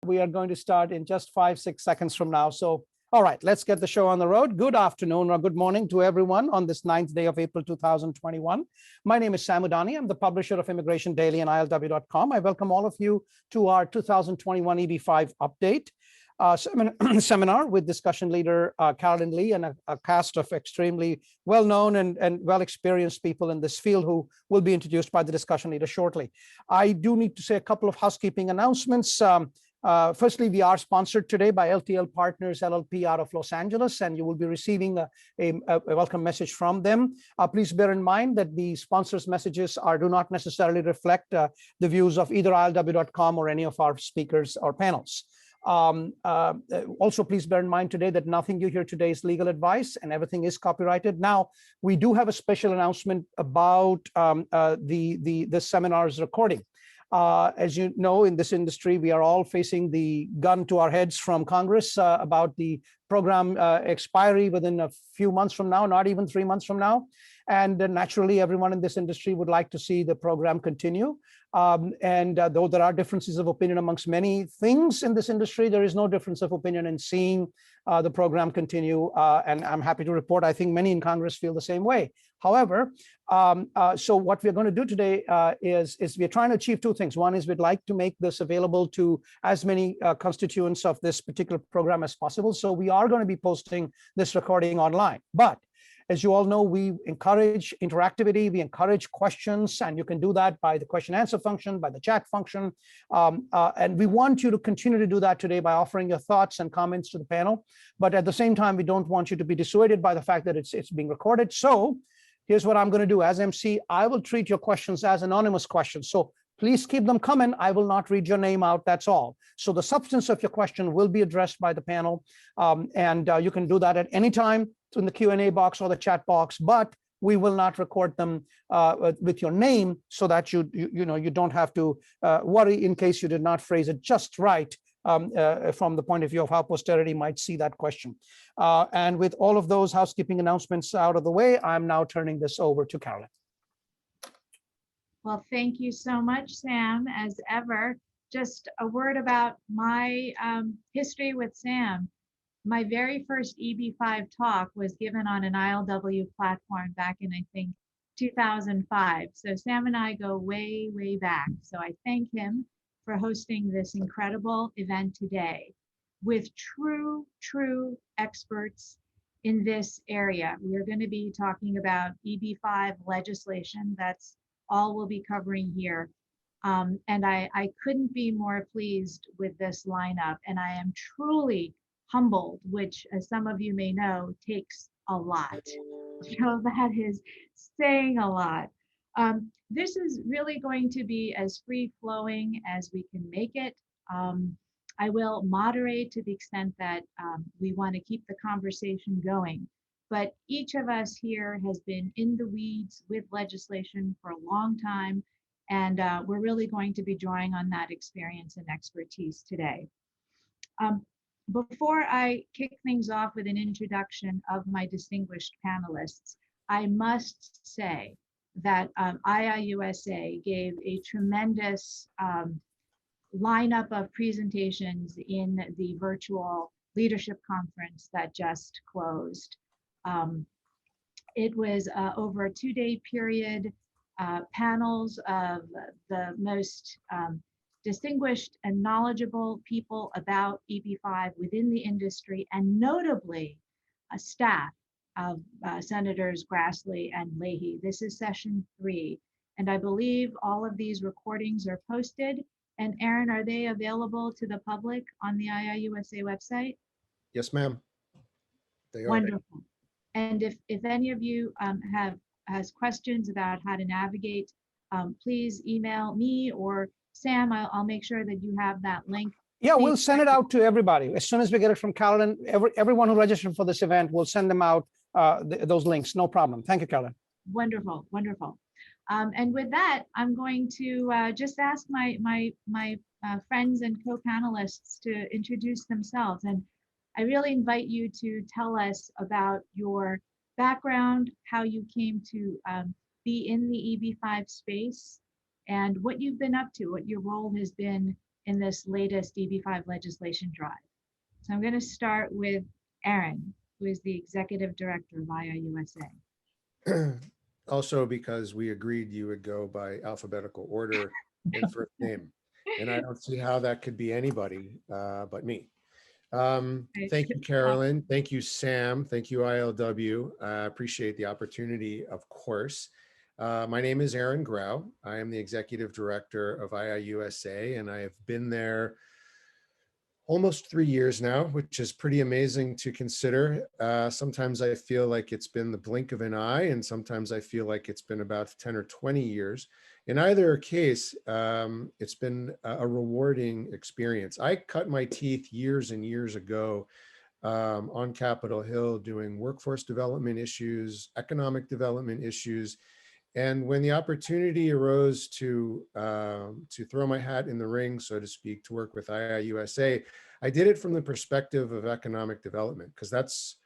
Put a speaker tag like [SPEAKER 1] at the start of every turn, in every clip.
[SPEAKER 1] We are going to start in just 5-6 seconds from now. So, all right, let's get the show on the road. Good afternoon or good morning to everyone on this 9th day of April 2021. My name is Sam Udani. I'm the publisher of Immigration Daily and ILW.com. I welcome all of you to our 2021 EB5 update seminar with discussion leader Carolyn Lee and a cast of extremely well-known and well-experienced people in this field who will be introduced by the discussion leader shortly. I do need to say a couple of housekeeping announcements. Firstly, we are sponsored today by LTL Partners LLP out of Los Angeles, and you will be receiving a welcome message from them. Please bear in mind that the sponsors' messages do not necessarily reflect the views of either ILW.com or any of our speakers or panels. Also, please bear in mind today that nothing you hear today is legal advice and everything is copyrighted. Now, we do have a special announcement about the seminar's recording. As you know, in this industry, we are all facing the gun to our heads from Congress about the program expiry within a few months from now, not even 3 months from now. And naturally, everyone in this industry would like to see the program continue. Though there are differences of opinion amongst many things in this industry, there is no difference of opinion in seeing the program continue. And I'm happy to report, I think many in Congress feel the same way. However, so what we're going to do today is we're trying to achieve two things. One is we'd like to make this available to as many constituents of this particular program as possible. So we are going to be posting this recording online. But as you all know, we encourage interactivity, we encourage questions, and you can do that by the question answer function, by the chat function. And we want you to continue to do that today by offering your thoughts and comments to the panel. But at the same time, we don't want you to be dissuaded by the fact that it's being recorded. So here's what I'm going to do. As MC, I will treat your questions as anonymous questions. So please keep them coming. I will not read your name out. That's all. So the substance of your question will be addressed by the panel. You can do that at any time in the Q&A box or the chat box, but we will not record them with your name so that you don't have to worry in case you did not phrase it just right from the point of view of how posterity might see that question. And with all of those housekeeping announcements out of the way, I'm now turning this over to Carolyn.
[SPEAKER 2] Well, thank you so much, Sam. As ever, just a word about my history with Sam. My very first EB5 talk was given on an ILW platform back in, I think, 2005. So Sam and I go way, way back. So I thank him for hosting this incredible event today with true experts in this area. We're going to be talking about EB5 legislation. That's all we'll be covering here. And I couldn't be more pleased with this lineup. And I am truly humbled, which, as some of you may know, takes a lot. So that is saying a lot. This is really going to be as free-flowing as we can make it. I will moderate to the extent that we want to keep the conversation going. But each of us here has been in the weeds with legislation for a long time, and we're really going to be drawing on that experience and expertise today. Before I kick things off with an introduction of my distinguished panelists, I must say that IIUSA gave a tremendous lineup of presentations in the virtual leadership conference that just closed. It was over a 2-day period, panels of the most distinguished and knowledgeable people about EB5 within the industry, and notably a staff of Senators Grassley and Leahy. This is session 3, and I believe all of these recordings are posted. And Aaron, are they available to the public on the IIUSA website?
[SPEAKER 3] Yes, ma'am. They are.
[SPEAKER 2] Wonderful. And if any of you has questions about how to navigate, please email me or Sam. I'll make sure that you have that link.
[SPEAKER 1] Yeah, we'll send it out to everybody. As soon as we get it from Carolyn, everyone who registered for this event, will send them out those links. No problem. Thank you, Carolyn.
[SPEAKER 2] Wonderful, wonderful. And with that, I'm going to just ask my friends and co-panelists to introduce themselves. And I really invite you to tell us about your background, how you came to be in the EB5 space, and what you've been up to, what your role has been in this latest EB5 legislation drive. So I'm going to start with Aaron, who is the Executive Director of IIUSA.
[SPEAKER 3] Also, because we agreed you would go by alphabetical order and first name. And I don't see how that could be anybody but me. Thank you, Carolyn. Thank you, Sam. Thank you, ILW. I appreciate the opportunity, of course. My name is Aaron Grau. I am the Executive Director of IIUSA, and I have been there almost 3 years now, which is pretty amazing to consider. Sometimes I feel like it's been the blink of an eye, and sometimes I feel like it's been about 10 or 20 years. In either case, it's been a rewarding experience. I cut my teeth years and years ago on Capitol Hill doing workforce development issues, economic development issues. And when the opportunity arose to throw my hat in the ring, so to speak, to work with IIUSA, I did it from the perspective of economic development, because that's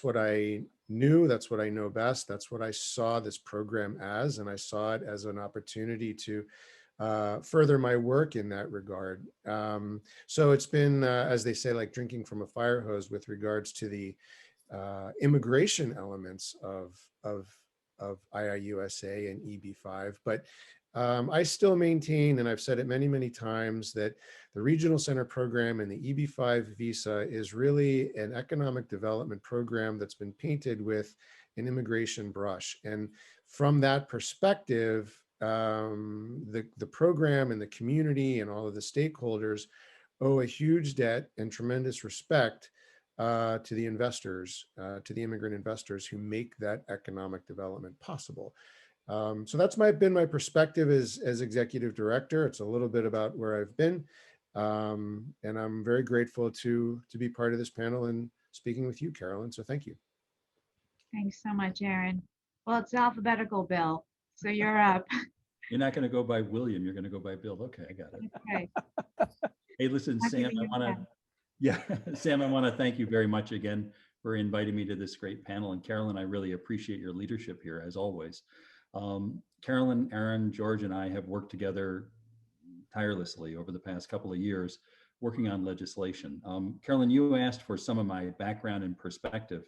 [SPEAKER 3] what I knew, that's what I know best, that's what I saw this program as, and I saw it as an opportunity to further my work in that regard. So it's been, as they say, like drinking from a fire hose with regards to the immigration elements of IIUSA and EB5, but I still maintain, and I've said it many, many times, that the Regional Center Program and the EB5 visa is really an economic development program that's been painted with an immigration brush. And from that perspective, the program and the community and all of the stakeholders owe a huge debt and tremendous respect to the investors, to the immigrant investors who make that economic development possible. So that's been my perspective as executive director. It's a little bit about where I've been, and I'm very grateful to be part of this panel and speaking with you, Carolyn. So thank you.
[SPEAKER 2] Thanks so much, Aaron. Well, it's alphabetical, Bill, so you're up.
[SPEAKER 4] You're not going to go by William. You're going to go by Bill. Okay, I got it.
[SPEAKER 2] Okay.
[SPEAKER 4] Hey, listen, Sam, Sam, I want to thank you very much again for inviting me to this great panel. And Carolyn, I really appreciate your leadership here, as always. Carolyn, Aaron, George, and I have worked together tirelessly over the past couple of years working on legislation. Carolyn, you asked for some of my background and perspective.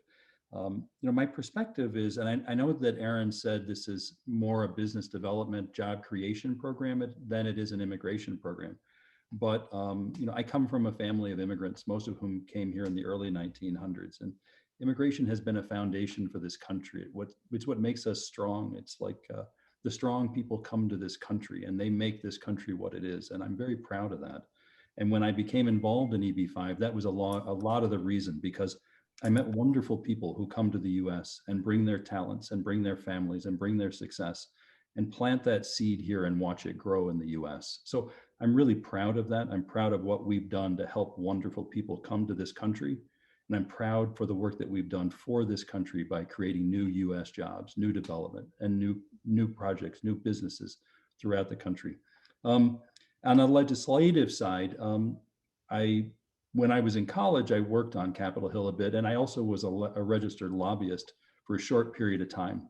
[SPEAKER 4] My perspective is, and I know that Aaron said this is more a business development job creation program than it is an immigration program. But, I come from a family of immigrants, most of whom came here in the early 1900s. And immigration has been a foundation for this country. It's what makes us strong. It's like the strong people come to this country and they make this country what it is. And I'm very proud of that. And when I became involved in EB5, that was a lot of the reason, because I met wonderful people who come to the US and bring their talents and bring their families and bring their success and plant that seed here and watch it grow in the US. So I'm really proud of that. I'm proud of what we've done to help wonderful people come to this country. And I'm proud for the work that we've done for this country by creating new US jobs, new development, and new projects, new businesses throughout the country. On the legislative side, when I was in college, I worked on Capitol Hill a bit, and I also was a registered lobbyist for a short period of time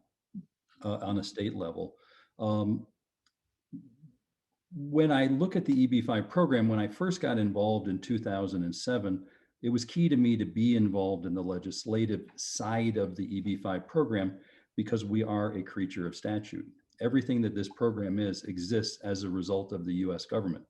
[SPEAKER 4] on a state level. When I look at the EB5 program, when I first got involved in 2007, it was key to me to be involved in the legislative side of the EB5 program because we are a creature of statute. Everything that this program exists as a result of the US government.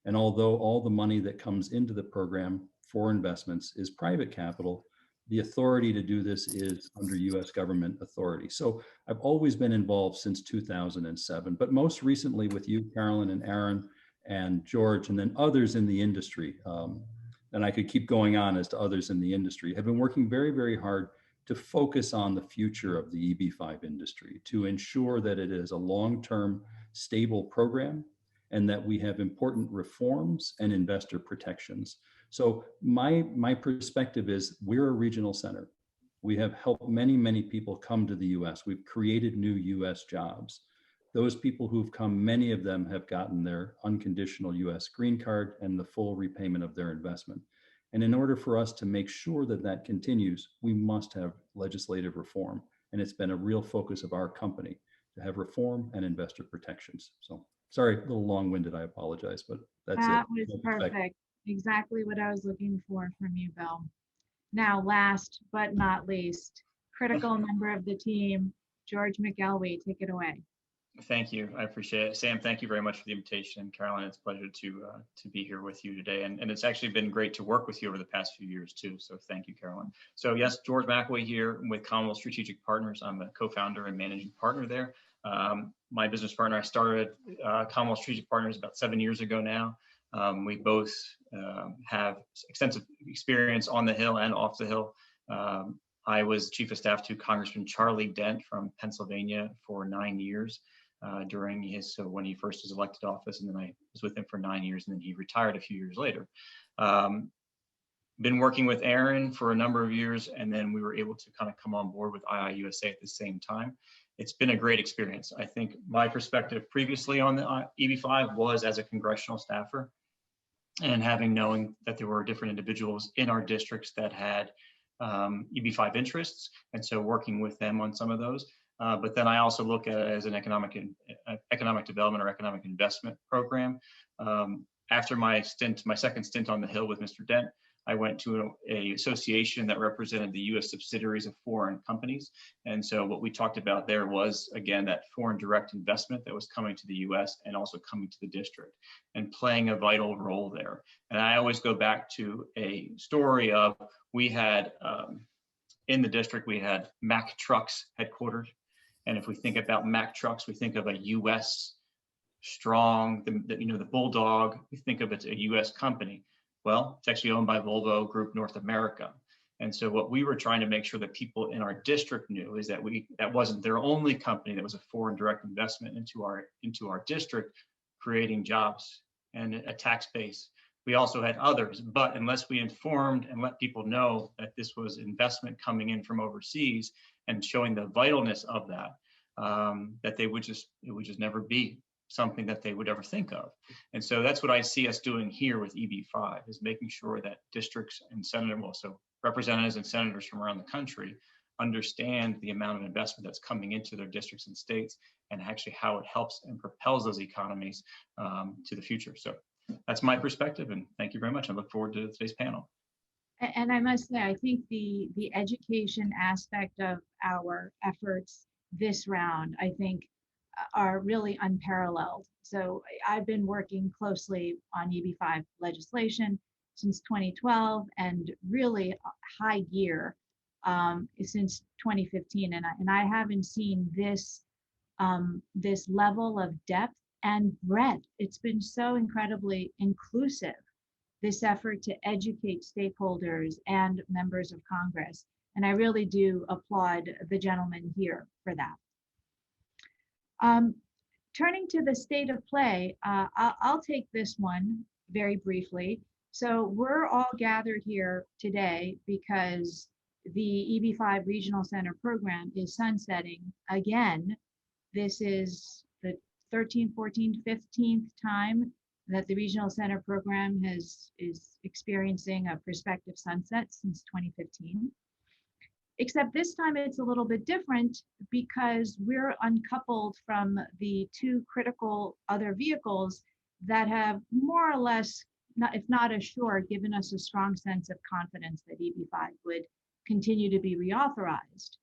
[SPEAKER 4] And although all the money that comes into the program for investments is private capital, the authority to do this is under US government authority. So I've always been involved since 2007, but most recently with you, Carolyn and Aaron and George, and then others in the industry, and I could keep going on as to others in the industry, have been working very, very hard to focus on the future of the EB5 industry, to ensure that it is a long-term stable program and that we have important reforms and investor protections. So my perspective is we're a regional center. We have helped many, many people come to the US. We've created new US jobs. Those people who've come, many of them have gotten their unconditional US green card and the full repayment of their investment. And in order for us to make sure that that continues, we must have legislative reform. And it's been a real focus of our company to have reform and investor protections. So Sorry, a little long-winded, I apologize, but that's
[SPEAKER 2] That
[SPEAKER 4] it.
[SPEAKER 2] was
[SPEAKER 4] No perspective.
[SPEAKER 2] perfect. Exactly what I was looking for from you, Bill. Now, last but not least, critical member of the team, George McElwee, take it away.
[SPEAKER 5] Thank you. I appreciate it. Sam, thank you very much for the invitation. Carolyn, it's a pleasure to be here with you today. And it's actually been great to work with you over the past few years too. So thank you, Carolyn. So yes, George McElwee here with Commonwealth Strategic Partners. I'm a co-founder and managing partner there. My business partner, I started Commonwealth Strategic Partners about 7 years ago now. We both have extensive experience on the Hill and off the Hill. I was chief of staff to Congressman Charlie Dent from Pennsylvania for 9 years. During his, so when he first was elected office, and then I was with him for 9 years, and then he retired a few years later. Been working with Aaron for a number of years, and then we were able to kind of come on board with IIUSA at the same time. It's been a great experience. I think my perspective previously on the EB5 was as a congressional staffer, and knowing that there were different individuals in our districts that had EB5 interests, and so working with them on some of those. But then I also look at it as an economic development or economic investment program. After my second stint on the Hill with Mr. Dent, I went to a association that represented the U.S. subsidiaries of foreign companies. And so what we talked about there was, again, that foreign direct investment that was coming to the U.S. and also coming to the district and playing a vital role there. And I always go back to a story of, we had, in the district, we had Mack Trucks headquartered. And if we think about Mack Trucks, we think of a U.S. strong, the Bulldog, we think of it as a U.S. company. Well, it's actually owned by Volvo Group North America. And so what we were trying to make sure that people in our district knew is that that wasn't their only company that was a foreign direct investment into our district, creating jobs and a tax base. We also had others, but unless we informed and let people know that this was investment coming in from overseas and showing the vitalness of that, that it would just never be something that they would ever think of. And so that's what I see us doing here with EB5, is making sure that districts and senators, also representatives and senators from around the country, understand the amount of investment that's coming into their districts and states, and actually how it helps and propels those economies to the future. So that's my perspective, and thank you very much. I look forward to today's panel.
[SPEAKER 2] And I must say, I think the education aspect of our efforts this round, I think, are really unparalleled. So I've been working closely on EB5 legislation since 2012, and really high gear since 2015. And I haven't seen this this level of depth and breadth. It's been so incredibly inclusive, this effort to educate stakeholders and members of Congress. And I really do applaud the gentleman here for that. Turning to the state of play, I'll take this one very briefly. So we're all gathered here today because the EB5 Regional Center program is sunsetting again. This is the 13th, 14th, 15th time that the Regional Center program is experiencing a prospective sunset since 2015. Except this time it's a little bit different because we're uncoupled from the two critical other vehicles that have more or less, if not assured, given us a strong sense of confidence that EB5 would continue to be reauthorized.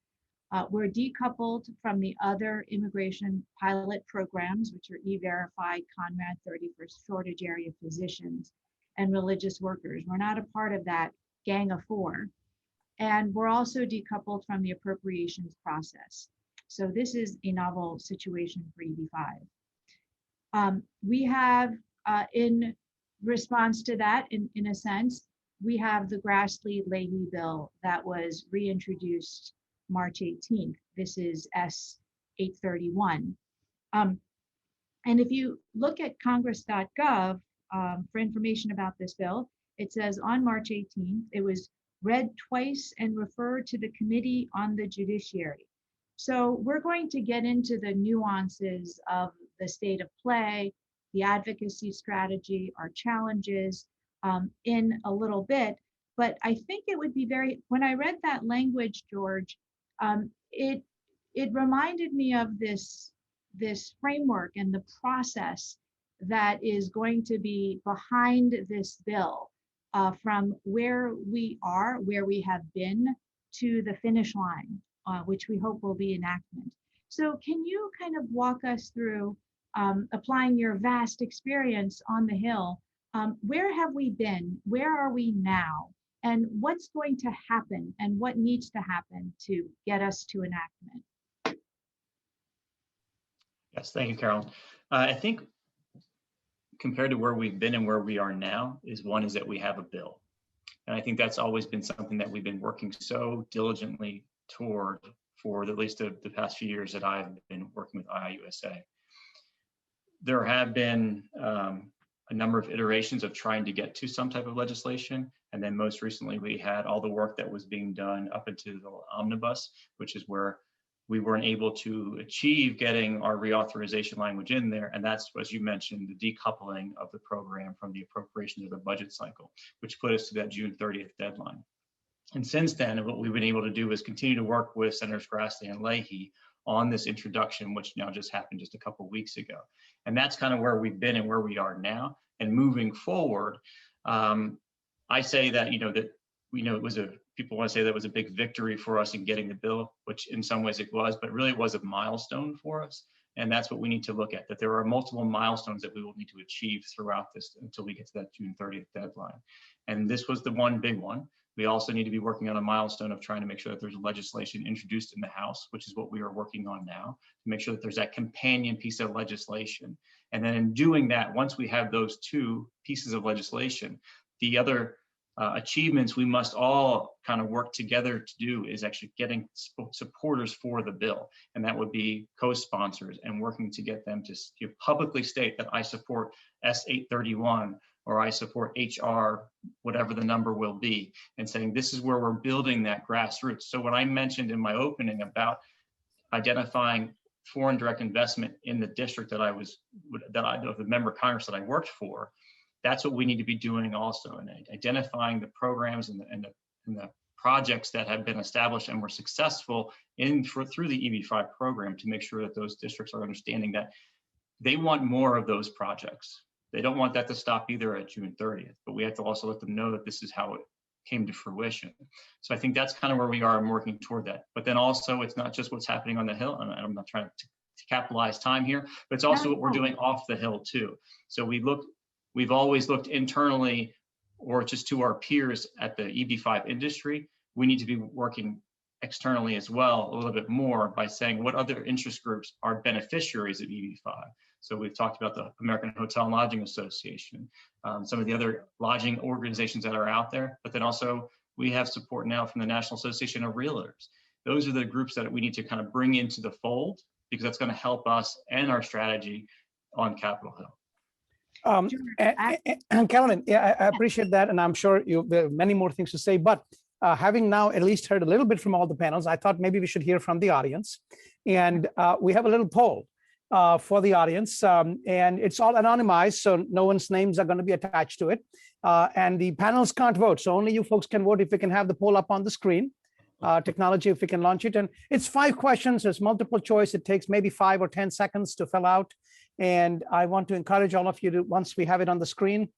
[SPEAKER 2] We're decoupled from the other immigration pilot programs, which are E-Verify, Conrad 31st Shortage Area Physicians, and religious workers. We're not a part of that gang of four. And we're also decoupled from the appropriations process. So this is a novel situation for EB5. We have, in response to that, in a sense, we have the Grassley-Leahy bill that was reintroduced March 18th. This is S831. And if you look at congress.gov for information about this bill, it says on March 18th, it was read twice and referred to the Committee on the Judiciary. So we're going to get into the nuances of the state of play, the advocacy strategy, our challenges in a little bit. But I think it would be when I read that language, George, it reminded me of this this framework and the process that is going to be behind this bill, from where we are, where we have been, to the finish line, which we hope will be enactment. So can you kind of walk us through, applying your vast experience on the Hill, where have we been, where are we now, and what's going to happen, and what needs to happen to get us to enactment?
[SPEAKER 5] Yes, thank you, Carolyn. I think compared to where we've been and where we are now is that we have a bill. And I think that's always been something that we've been working so diligently toward for at least the past few years that I've been working with IIUSA. There have been a number of iterations of trying to get to some type of legislation. And then most recently, we had all the work that was being done up into the omnibus, which is where we weren't able to achieve getting our reauthorization language in there. And that's, as you mentioned, the decoupling of the program from the appropriations of the budget cycle, which put us to that June 30th deadline. And since then, what we've been able to do is continue to work with Senators Grassley and Leahy on this introduction, which now just happened just a couple of weeks ago. And that's kind of where we've been and where we are now. And moving forward, I say that, it was people want to say that was a big victory for us in getting the bill, which in some ways it was, but really it was a milestone for us. And that's what we need to look at, that there are multiple milestones that we will need to achieve throughout this until we get to that June 30th deadline. And this was the one big one. We also need to be working on a milestone of trying to make sure that there's legislation introduced in the House, which is what we are working on now, to make sure that there's that companion piece of legislation. And then in doing that, once we have those two pieces of legislation, the other achievements we must all kind of work together to do is actually getting supporters for the bill. And that would be co-sponsors and working to get them to publicly state that I support S831 or I support HR, whatever the number will be, and saying this is where we're building that grassroots. So when I mentioned in my opening about identifying foreign direct investment in the district the member of Congress that I worked for, that's what we need to be doing also, and identifying the programs and the projects that have been established and were successful through the EB5 program to make sure that those districts are understanding that they want more of those projects. They don't want that to stop either at June 30th, but we have to also let them know that this is how it came to fruition. So I think that's kind of where we are and working toward that. But then also it's not just what's happening on the Hill, and I'm not trying to capitalize time here, but it's also what we're doing off the Hill too. So we've always looked internally or just to our peers at the EB5 industry. We need to be working externally as well a little bit more by saying what other interest groups are beneficiaries of EB5. So we've talked about the American Hotel and Lodging Association, some of the other lodging organizations that are out there, but then also we have support now from the National Association of Realtors. Those are the groups that we need to kind of bring into the fold because that's going to help us and our strategy on Capitol Hill.
[SPEAKER 1] And Carolyn, yeah, I appreciate that. And I'm sure there are many more things to say, but having now at least heard a little bit from all the panels, I thought maybe we should hear from the audience. And we have a little poll for the audience, and it's all anonymized, so no one's names are going to be attached to it. And the panels can't vote, so only you folks can vote. If we can have the poll up on the screen, technology, if we can launch it. And it's 5 questions, it's multiple choice. It takes maybe 5 or 10 seconds to fill out. And I want to encourage all of you to, once we have it on the screen,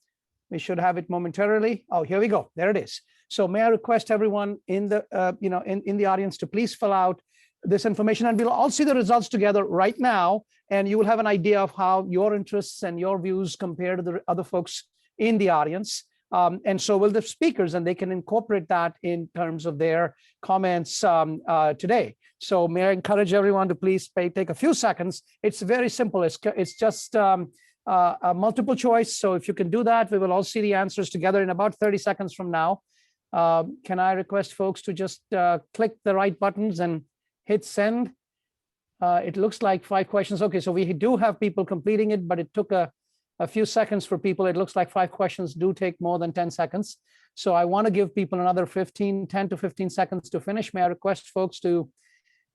[SPEAKER 1] we should have it momentarily. Oh, here we go. There it is. So may I request everyone in the, in the audience to please fill out this information, and we'll all see the results together right now. And you will have an idea of how your interests and your views compare to the other folks in the audience. And so will the speakers, and they can incorporate that in terms of their comments today. So may I encourage everyone to please take a few seconds. It's very simple. It's just a multiple choice. So if you can do that, we will all see the answers together in about 30 seconds from now. Can I request folks to just click the right buttons and hit send? It looks like 5 questions. Okay, so we do have people completing it, but it took a few seconds for people. It looks like 5 questions do take more than 10 seconds. So I want to give people another 10 to 15 seconds to finish. May I request folks to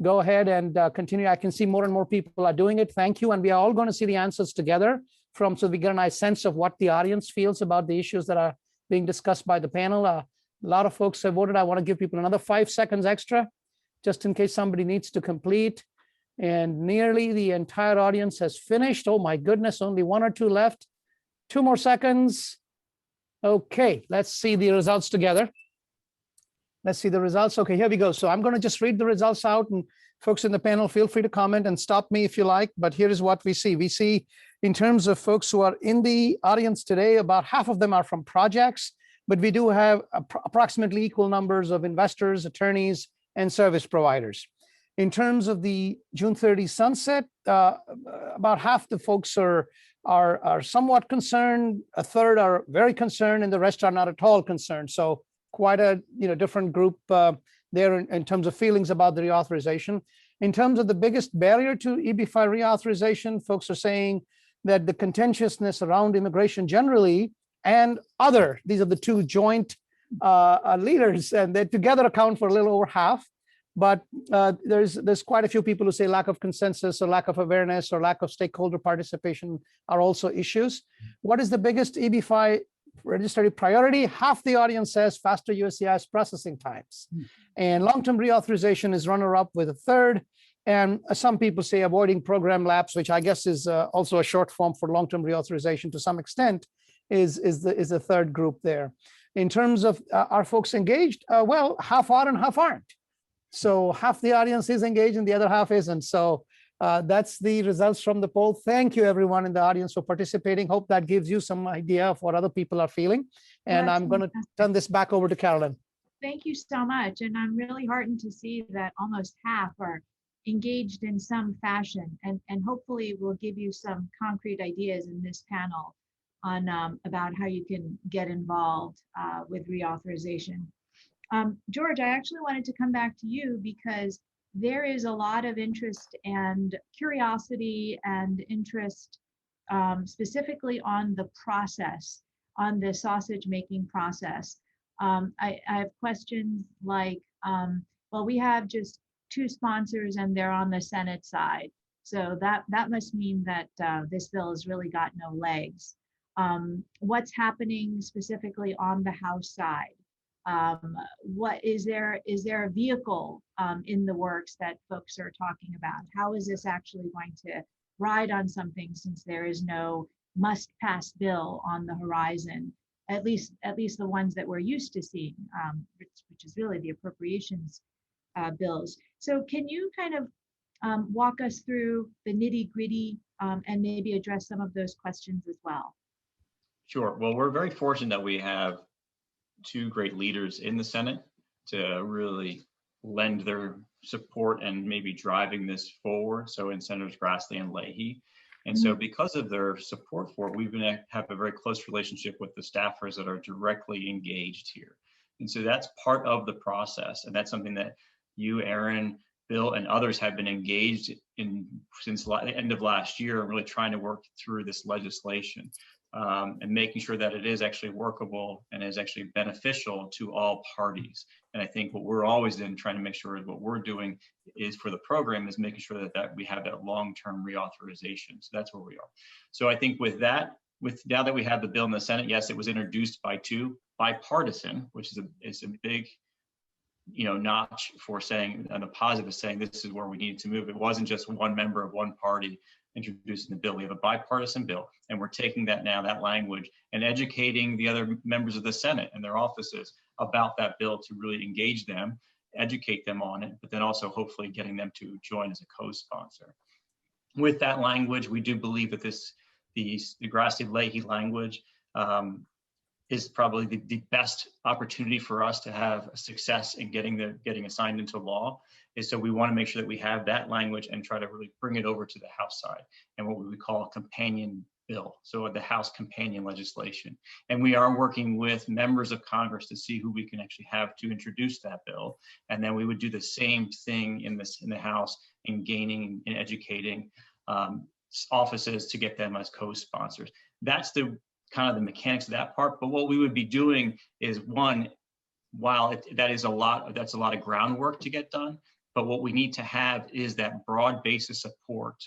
[SPEAKER 1] go ahead and continue? I can see more and more people are doing it. Thank you. And we are all going to see the answers together so we get a nice sense of what the audience feels about the issues that are being discussed by the panel. A lot of folks have voted. I want to give people another 5 seconds extra, just in case somebody needs to complete. And nearly the entire audience has finished. Oh my goodness, only 1 or 2 left. 2 more seconds. Okay, let's see the results together. Let's see the results. Okay, here we go. So I'm going to just read the results out, and folks in the panel, feel free to comment and stop me if you like. But here is what we see. We see in terms of folks who are in the audience today, about half of them are from projects, but we do have approximately equal numbers of investors, attorneys, and service providers. In terms of the June 30 sunset, about half the folks are somewhat concerned, a third are very concerned, and the rest are not at all concerned. So quite a different group there in terms of feelings about the reauthorization. In terms of the biggest barrier to EB-5 reauthorization, folks are saying that the contentiousness around immigration generally and other, these are the two joint leaders, and they together account for a little over half. But there's quite a few people who say lack of consensus or lack of awareness or lack of stakeholder participation are also issues. What is the biggest EB-5 registry priority? Half the audience says faster USCIS processing times. And long-term reauthorization is runner-up with a third. And some people say avoiding program lapse, which I guess is also a short form for long-term reauthorization to some extent, is the third group there. In terms of are folks engaged? Well, half are and half aren't. So half the audience is engaged and the other half isn't. So that's the results from the poll. Thank you, everyone in the audience, for participating. Hope that gives you some idea of what other people are feeling. And I'm going to turn this back over to Carolyn.
[SPEAKER 2] Thank you so much. And I'm really heartened to see that almost half are engaged in some fashion. And hopefully we'll give you some concrete ideas in this panel on about how you can get involved with reauthorization. George, I actually wanted to come back to you because there is a lot of interest and curiosity and interest specifically on the process, on the sausage making process. I have questions like, well, we have just 2 sponsors and they're on the Senate side. So that must mean that this bill has really got no legs. What's happening specifically on the House side? What is there a vehicle in the works that folks are talking about? How is this actually going to ride on something, since there is no must-pass bill on the horizon, at least the ones that we're used to seeing, which is really the appropriations bills. So can you kind of walk us through the nitty-gritty and maybe address some of those questions as well?
[SPEAKER 5] Sure. Well, we're very fortunate that we have 2 great leaders in the Senate to really lend their support and maybe driving this forward. So in Senators Grassley and Leahy. And so because of their support for it, we've been have a very close relationship with the staffers that are directly engaged here. And so that's part of the process. And that's something that you, Aaron, Bill, and others have been engaged in since the end of last year, really trying to work through this legislation. And making sure that it is actually workable and is actually beneficial to all parties. And I think what we're always then trying to make sure is what we're doing is for the program is making sure that we have that long-term reauthorization. So that's where we are. So I think with that, now that we have the bill in the Senate, yes, it was introduced by 2 bipartisan, which is a big notch for saying, on the positive, saying this is where we need to move. It wasn't just one member of one party introducing the bill. We have a bipartisan bill, and we're taking that language, and educating the other members of the Senate and their offices about that bill to really engage them, educate them on it, but then also hopefully getting them to join as a co-sponsor. With that language, we do believe that the Grassley-Leahy language is probably the best opportunity for us to have success in getting assigned into law. And so we want to make sure that we have that language and try to really bring it over to the House side and what we would call a companion bill. So the House companion legislation. And we are working with members of Congress to see who we can actually have to introduce that bill. And then we would do the same thing in the House in gaining and educating offices to get them as co-sponsors. That's the kind of the mechanics of that part. But what we would be doing is, one, while that's a lot of groundwork to get done, but what we need to have is that broad base of support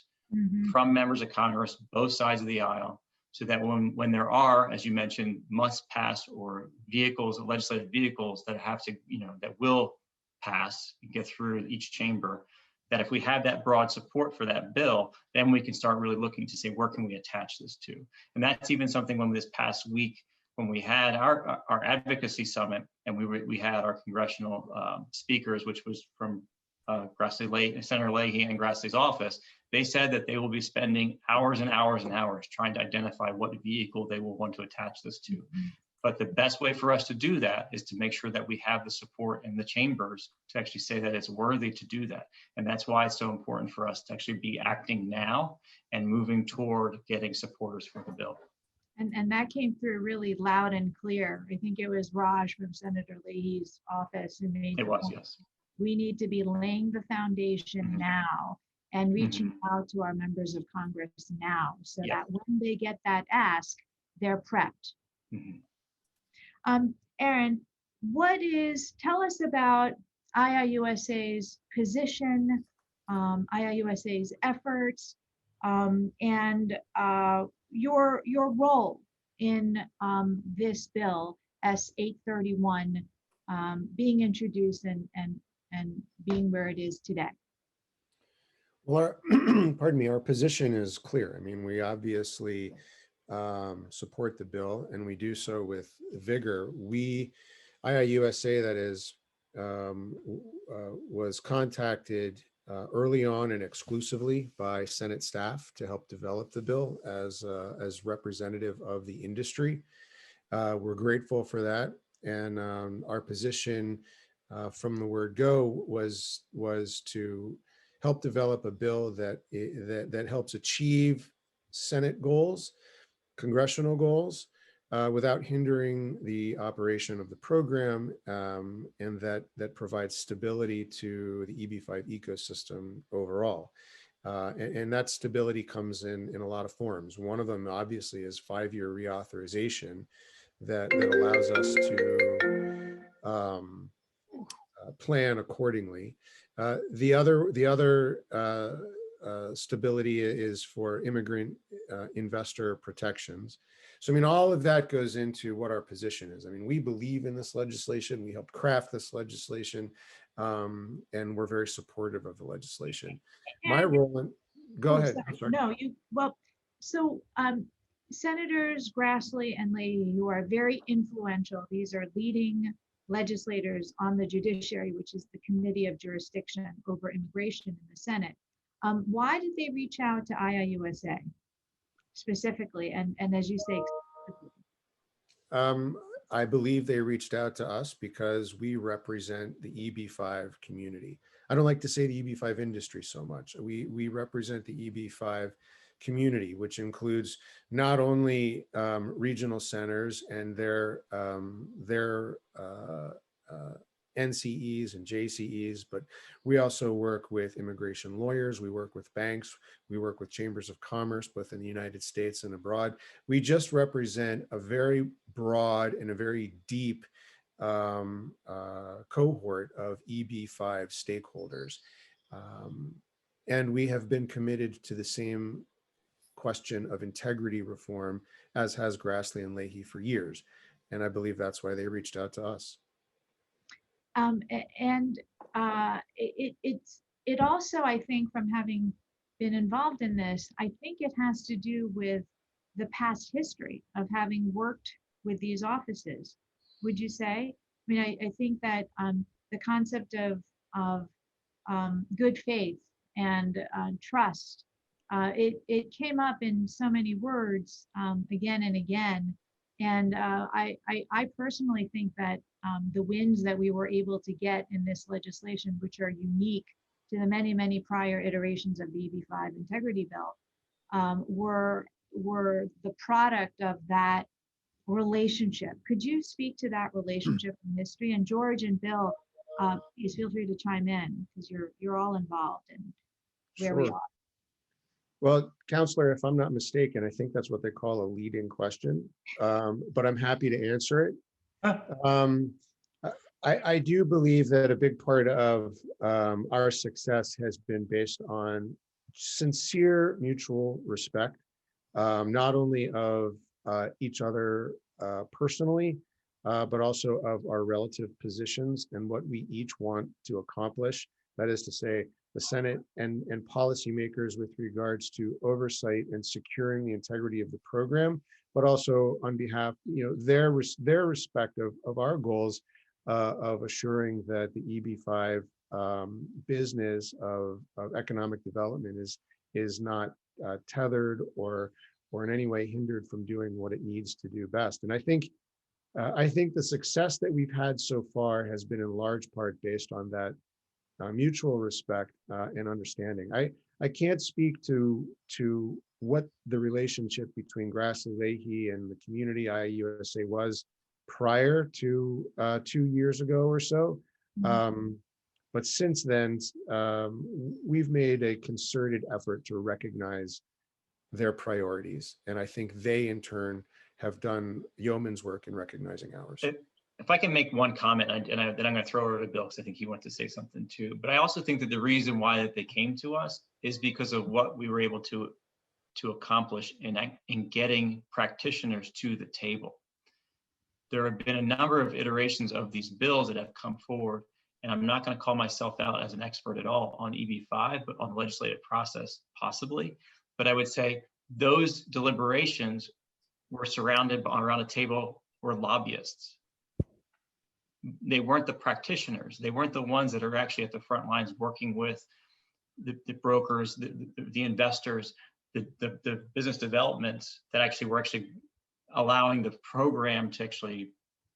[SPEAKER 5] from members of Congress, both sides of the aisle, so that when there are, as you mentioned, must pass or vehicles, legislative vehicles that have to, that will pass and get through each chamber, that if we have that broad support for that bill, then we can start really looking to say, where can we attach this to? And that's even something when this past week, when we had our advocacy summit, and we had our congressional speakers, which was from Senator Leahy and Grassley's office, they said that they will be spending hours and hours and hours trying to identify what vehicle they will want to attach this to. But the best way for us to do that is to make sure that we have the support in the chambers to actually say that it's worthy to do that. And that's why it's so important for us to actually be acting now and moving toward getting supporters for the bill.
[SPEAKER 2] And that came through really loud and clear. I think it was Raj from Senator Leahy's office who made
[SPEAKER 5] it was,
[SPEAKER 2] point.
[SPEAKER 5] yes.
[SPEAKER 2] We need to be laying the foundation now and reaching out to our members of Congress now, so that when they get that ask, they're prepped. Aaron, tell us about IIUSA's position, IIUSA's efforts, and your role in this bill, S831, being introduced and being where it is today.
[SPEAKER 3] Well, pardon me, our position is clear. I mean, we obviously support the bill, and we do so with vigor. IIUSA, that is, was contacted early on and exclusively by Senate staff to help develop the bill as representative of the industry. We're grateful for that, and our position from the word go was to help develop a bill that helps achieve Senate goals, congressional goals, without hindering the operation of the program, and that provides stability to the EB5 ecosystem overall. And that stability comes in a lot of forms. One of them, obviously, is 5-year reauthorization that allows us to plan accordingly. The other stability is for immigrant investor protections. So, I mean, all of that goes into what our position is. I mean, we believe in this legislation. We helped craft this legislation, and we're very supportive of the legislation. My role in, go ahead.
[SPEAKER 2] Sorry. No, so Senators Grassley and Leahy, who are very influential, these are leading legislators on the judiciary, which is the Committee of Jurisdiction over Immigration in the Senate. Why did they reach out to IIUSA specifically? And as you say,
[SPEAKER 3] I believe they reached out to us because we represent the EB5 community. I don't like to say the EB5 industry so much. We represent the EB5 community, which includes not only regional centers and their NCEs and JCEs, but we also work with immigration lawyers, we work with banks, we work with chambers of commerce, both in the United States and abroad. We just represent a very broad and a very deep cohort of EB5 stakeholders. And we have been committed to the same question of integrity reform as has Grassley and Leahy for years. And I believe that's why they reached out to us.
[SPEAKER 2] It also, I think, from having been involved in this, I think it has to do with the past history of having worked with these offices. Would you say? I mean, I think that the concept of good faith and trust, it came up in so many words again and again. And I personally think that the wins that we were able to get in this legislation, which are unique to the many, many prior iterations of the EB5 integrity bill, were the product of that relationship. Could you speak to that relationship in history? And George and Bill, please feel free to chime in, because you're all involved in where we are.
[SPEAKER 3] Well, Counselor, if I'm not mistaken, I think that's what they call a leading question, but I'm happy to answer it. I do believe that a big part of our success has been based on sincere mutual respect, not only of each other personally, but also of our relative positions and what we each want to accomplish. That is to say, the Senate and policymakers with regards to oversight and securing the integrity of the program, but also on behalf, their respect of our goals of assuring that the EB5 business of economic development is not tethered or in any way hindered from doing what it needs to do best. And I think the success that we've had so far has been in large part based on that mutual respect and understanding. I can't speak to what the relationship between Grassley Leahy and the community IIUSA was prior to 2 years ago or so. But since then, we've made a concerted effort to recognize their priorities. And I think they, in turn, have done yeoman's work in recognizing ours.
[SPEAKER 5] If I can make one comment, then I'm going to throw it over to Bill because I think he wants to say something too. But I also think that the reason why that they came to us is because of what we were able to accomplish in getting practitioners to the table. There have been a number of iterations of these bills that have come forward, and I'm not going to call myself out as an expert at all on EB5, but on the legislative process, possibly. But I would say those deliberations were surrounded around a table were lobbyists. They weren't the practitioners. They weren't the ones that are actually at the front lines working with the brokers, the investors, the business developments that actually were allowing the program to actually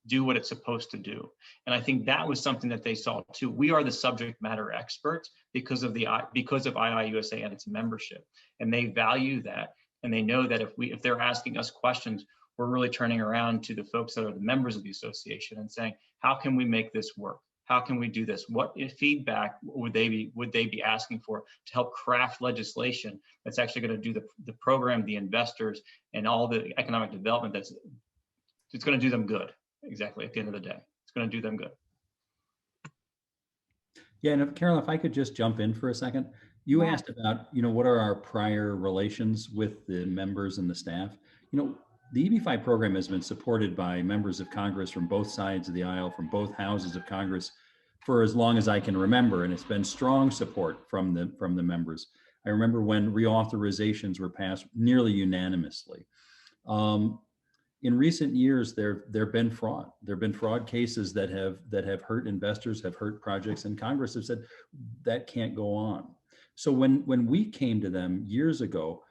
[SPEAKER 5] do what it's supposed to do. And I think that was something that they saw too. We are the subject matter experts because of IIUSA and its membership, and they value that, and they know that if they're asking us questions, we're really turning around to the folks that are the members of the association and saying, how can we make this work? How can we do this? What feedback would they be asking for to help craft legislation that's actually going to do the program, the investors, and all the economic development it's going to do them good. Exactly. At the end of the day, it's going to do them good.
[SPEAKER 4] Yeah, and Carolyn, if I could just jump in for a second, you asked about, what are our prior relations with the members and the staff? The EB5 program has been supported by members of Congress from both sides of the aisle, from both houses of Congress, for as long as I can remember, and it's been strong support from the members. I remember when reauthorizations were passed nearly unanimously. In recent years, there've been fraud. There've been fraud cases that have hurt investors, have hurt projects, and Congress have said that can't go on. So when we came to them years ago,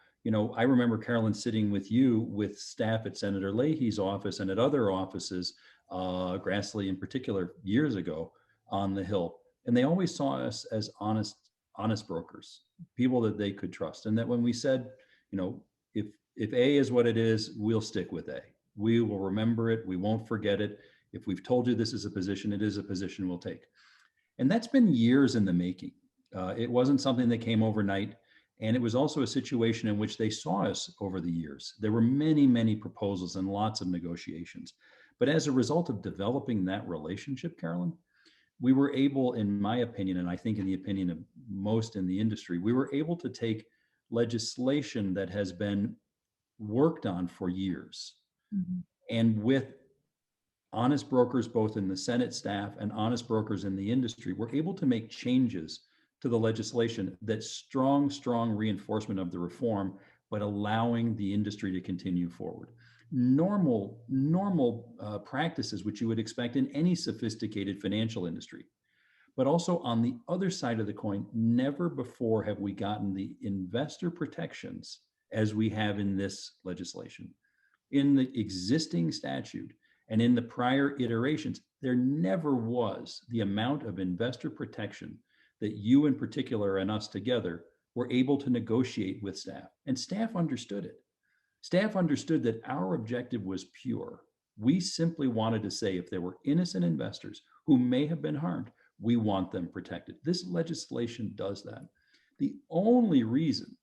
[SPEAKER 4] I remember Carolyn sitting with you with staff at Senator Leahy's office and at other offices, Grassley in particular, years ago on the Hill, and they always saw us as honest brokers, people that they could trust, and that when we said, if A is what it is, we'll stick with A. We will remember it. We won't forget it. If we've told you this is a position, it is a position we'll take. And that's been years in the making. It wasn't something that came overnight. And it was also a situation in which they saw us over the years. There were many, many proposals and lots of negotiations. But as a result of developing that relationship, Carolyn, we were able, in my opinion, and I think in the opinion of most in the industry, we were able to take legislation that has been worked on for years. And with honest brokers, both in the Senate staff and honest brokers in the industry, we're able to make changes to the legislation that's strong reinforcement of the reform, but allowing the industry to continue forward. Normal practices, which you would expect in any sophisticated financial industry. But also on the other side of the coin, never before have we gotten the investor protections as we have in this legislation. In the existing statute and in the prior iterations, there never was the amount of investor protection that you in particular and us together were able to negotiate with staff. And staff understood it. Staff understood that our objective was pure. We simply wanted to say if there were innocent investors who may have been harmed, we want them protected. This legislation does that. The only reason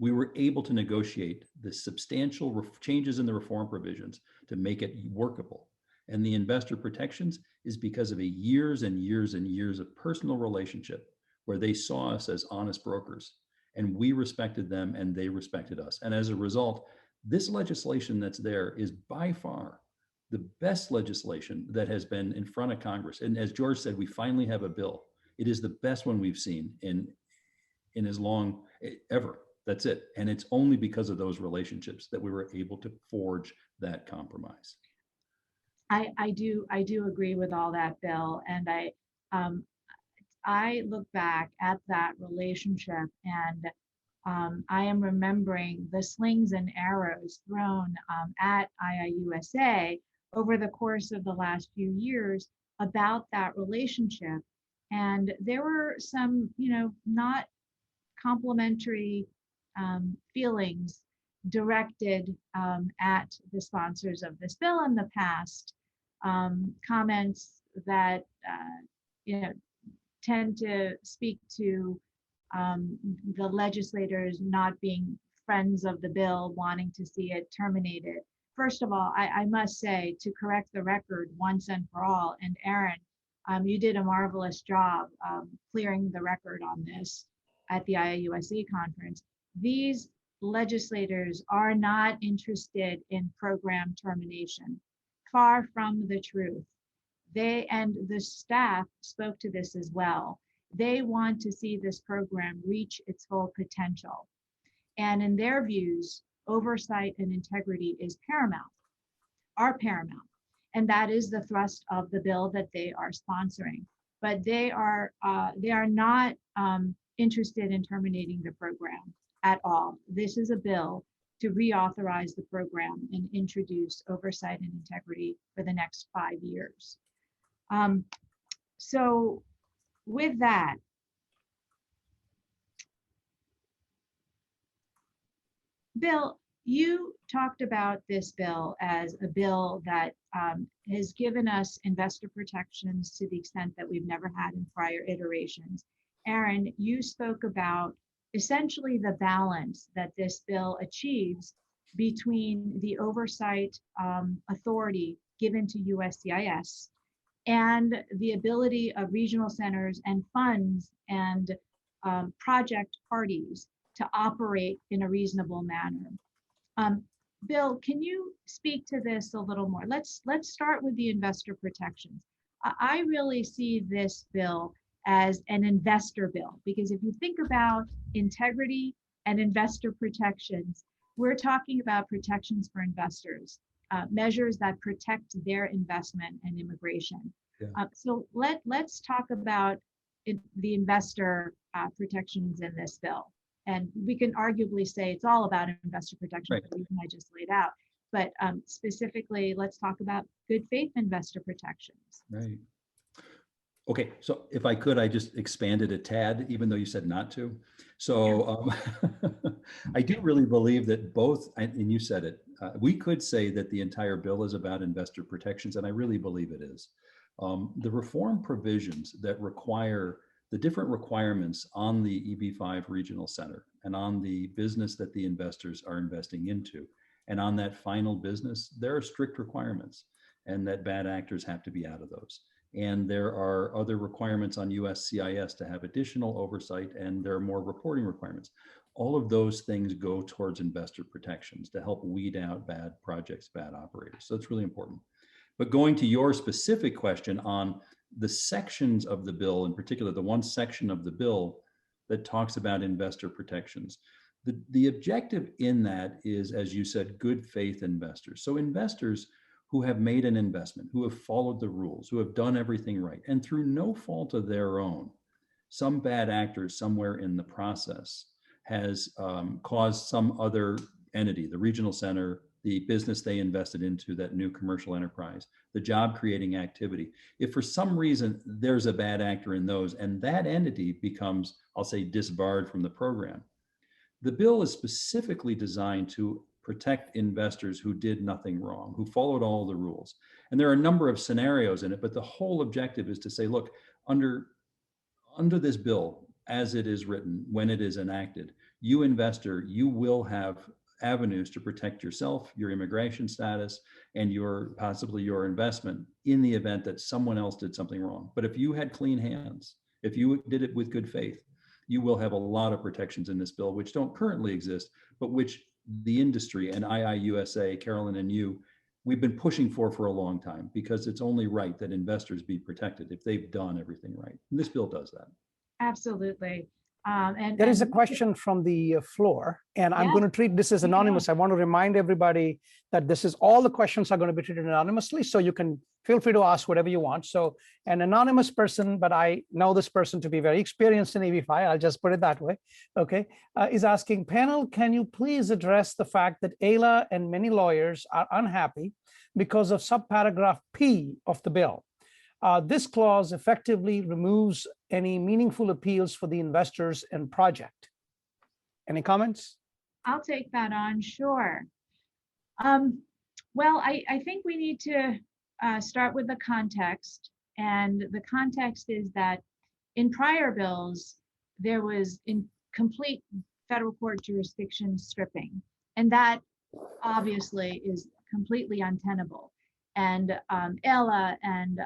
[SPEAKER 4] we were able to negotiate the substantial changes in the reform provisions to make it workable and the investor protections is because of years and years and years of personal relationship where they saw us as honest brokers and we respected them and they respected us. And as a result, this legislation that's there is by far the best legislation that has been in front of Congress. And as George said, we finally have a bill. It is the best one we've seen in as long ever. That's it. And it's only because of those relationships that we were able to forge that compromise.
[SPEAKER 2] I do agree with all that, Bill. And I look back at that relationship, and I am remembering the slings and arrows thrown at IIUSA over the course of the last few years about that relationship. And there were some, not complimentary feelings directed at the sponsors of this bill in the past, comments that tend to speak to the legislators not being friends of the bill, wanting to see it terminated. First of all, I must say, to correct the record once and for all, and Aaron, you did a marvelous job clearing the record on this at the IIUSA conference. These legislators are not interested in program termination. Far from the truth. They and the staff spoke to this as well. They want to see this program reach its full potential. And in their views, oversight and integrity is paramount, are paramount. And that is the thrust of the bill that they are sponsoring. But they are not interested in terminating the program at all. This is a bill to reauthorize the program and introduce oversight and integrity for the next 5 years. So with that, Bill, you talked about this bill as a bill that has given us investor protections to the extent that we've never had in prior iterations. Aaron, you spoke about essentially the balance that this bill achieves between the oversight authority given to USCIS and the ability of regional centers and funds and project parties to operate in a reasonable manner. Bill, can you speak to this a little more? Let's start with the investor protections. I really see this bill as an investor bill, because if you think about integrity and investor protections, we're talking about protections for investors, measures that protect their investment and immigration. Yeah. So let's talk about the investor protections in this bill. And we can arguably say it's all about investor protection, right, for the reason I just laid out. But specifically, let's talk about good faith investor protections.
[SPEAKER 4] Right. Okay, so if I could, I just expanded a tad, even though you said not to. So I do really believe that both, and you said it, we could say that the entire bill is about investor protections, and I really believe it is. The reform provisions that require the different requirements on the EB5 regional center and on the business that the investors are investing into, and on that final business, there are strict requirements, and that bad actors have to be out of those. And there are other requirements on USCIS to have additional oversight, and there are more reporting requirements. All of those things go towards investor protections to help weed out bad projects, bad operators. So it's really important. But going to your specific question on the sections of the bill, in particular, the one section of the bill that talks about investor protections, the objective in that is, as you said, good faith investors. So investors who have made an investment, who have followed the rules, who have done everything right, and through no fault of their own, some bad actor somewhere in the process has caused some other entity, the regional center, the business they invested into, that new commercial enterprise, the job creating activity. If for some reason there's a bad actor in those and that entity becomes, I'll say, disbarred from the program, the bill is specifically designed to protect investors who did nothing wrong, who followed all the rules. And there are a number of scenarios in it, but the whole objective is to say, look, under this bill, as it is written, when it is enacted, you investor, you will have avenues to protect yourself, your immigration status, and possibly your investment in the event that someone else did something wrong. But if you had clean hands, if you did it with good faith, you will have a lot of protections in this bill, which don't currently exist, but which the industry and IIUSA, Carolyn and you, we've been pushing for a long time, because it's only right that investors be protected if they've done everything right. And this bill does that.
[SPEAKER 2] Absolutely.
[SPEAKER 1] There is a question from the floor, and I'm going to treat this as anonymous. I want to remind everybody that this is, all the questions are going to be treated anonymously, so you can feel free to ask whatever you want. So an anonymous person, but I know this person to be very experienced in EB-5, I'll just put it that way, okay, is asking, panel, can you please address the fact that AILA and many lawyers are unhappy because of subparagraph P of the bill? This clause effectively removes any meaningful appeals for the investors and project. Any comments?
[SPEAKER 2] I'll take that on, sure. Well, I think we need to start with the context. And the context is that in prior bills, there was complete federal court jurisdiction stripping. And that obviously is completely untenable. And AILA and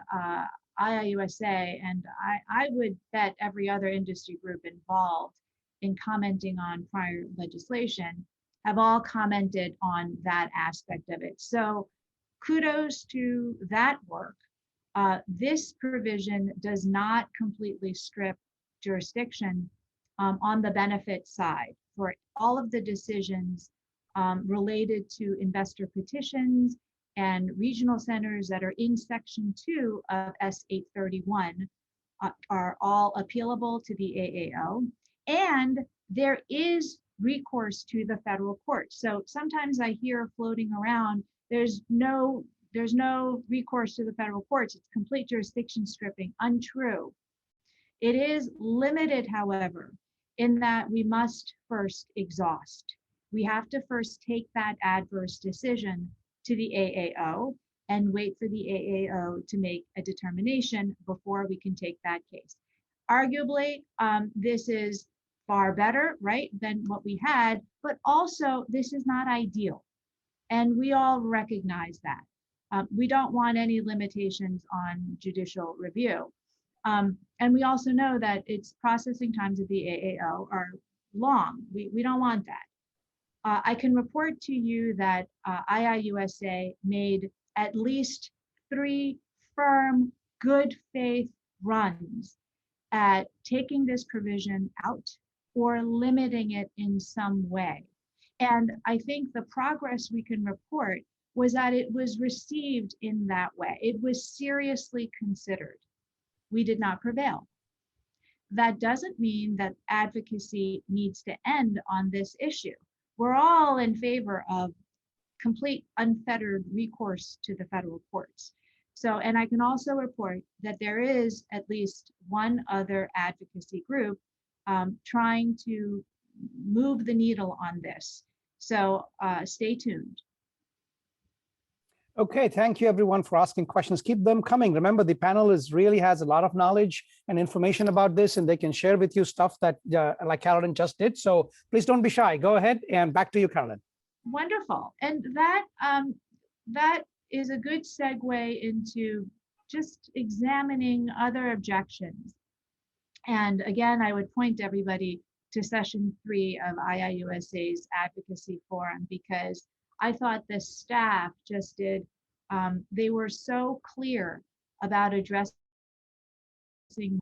[SPEAKER 2] IIUSA, and I would bet every other industry group involved in commenting on prior legislation have all commented on that aspect of it. So kudos to that work. This provision does not completely strip jurisdiction on the benefit side for all of the decisions related to investor petitions and regional centers that are in Section 2 of S831 are all appealable to the AAO. And there is recourse to the federal court. So sometimes I hear floating around, there's no recourse to the federal courts. It's complete jurisdiction stripping. Untrue. It is limited, however, in that we must first exhaust. We have to first take that adverse decision to the AAO and wait for the AAO to make a determination before we can take that case. Arguably, this is far better, right, than what we had, but also this is not ideal. And we all recognize that. We don't want any limitations on judicial review. And we also know that its processing times at the AAO are long. We don't want that. I can report to you that IIUSA made at least 3 firm, good faith runs at taking this provision out or limiting it in some way. And I think the progress we can report was that it was received in that way. It was seriously considered. We did not prevail. That doesn't mean that advocacy needs to end on this issue. We're all in favor of complete unfettered recourse to the federal courts. So, and I can also report that there is at least one other advocacy group trying to move the needle on this. So stay tuned.
[SPEAKER 1] Okay, thank you everyone for asking questions. Keep them coming. Remember, the panel really has a lot of knowledge and information about this, and they can share with you stuff that like Carolyn just did. So please don't be shy. Go ahead, and back to you, Carolyn.
[SPEAKER 2] Wonderful. And that is a good segue into just examining other objections. And again, I would point everybody to session 3 of IIUSA's advocacy forum, because I thought the staff just did, they were so clear about addressing,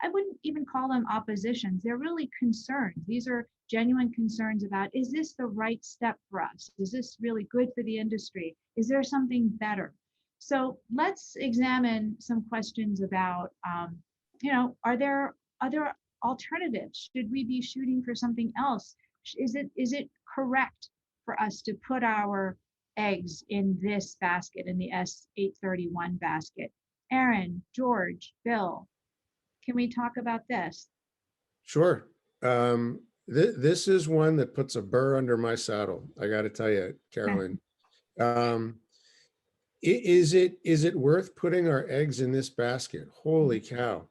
[SPEAKER 2] I wouldn't even call them oppositions, they're really concerns. These are genuine concerns about, is this the right step for us? Is this really good for the industry? Is there something better? So let's examine some questions about, are there other alternatives? Should we be shooting for something else? Is it correct for us to put our eggs in this basket, in the S831 basket? Aaron, George, Bill, can we talk about this?
[SPEAKER 3] Sure. This is one that puts a burr under my saddle. I got to tell you, Carolyn. Is it worth putting our eggs in this basket? Holy cow.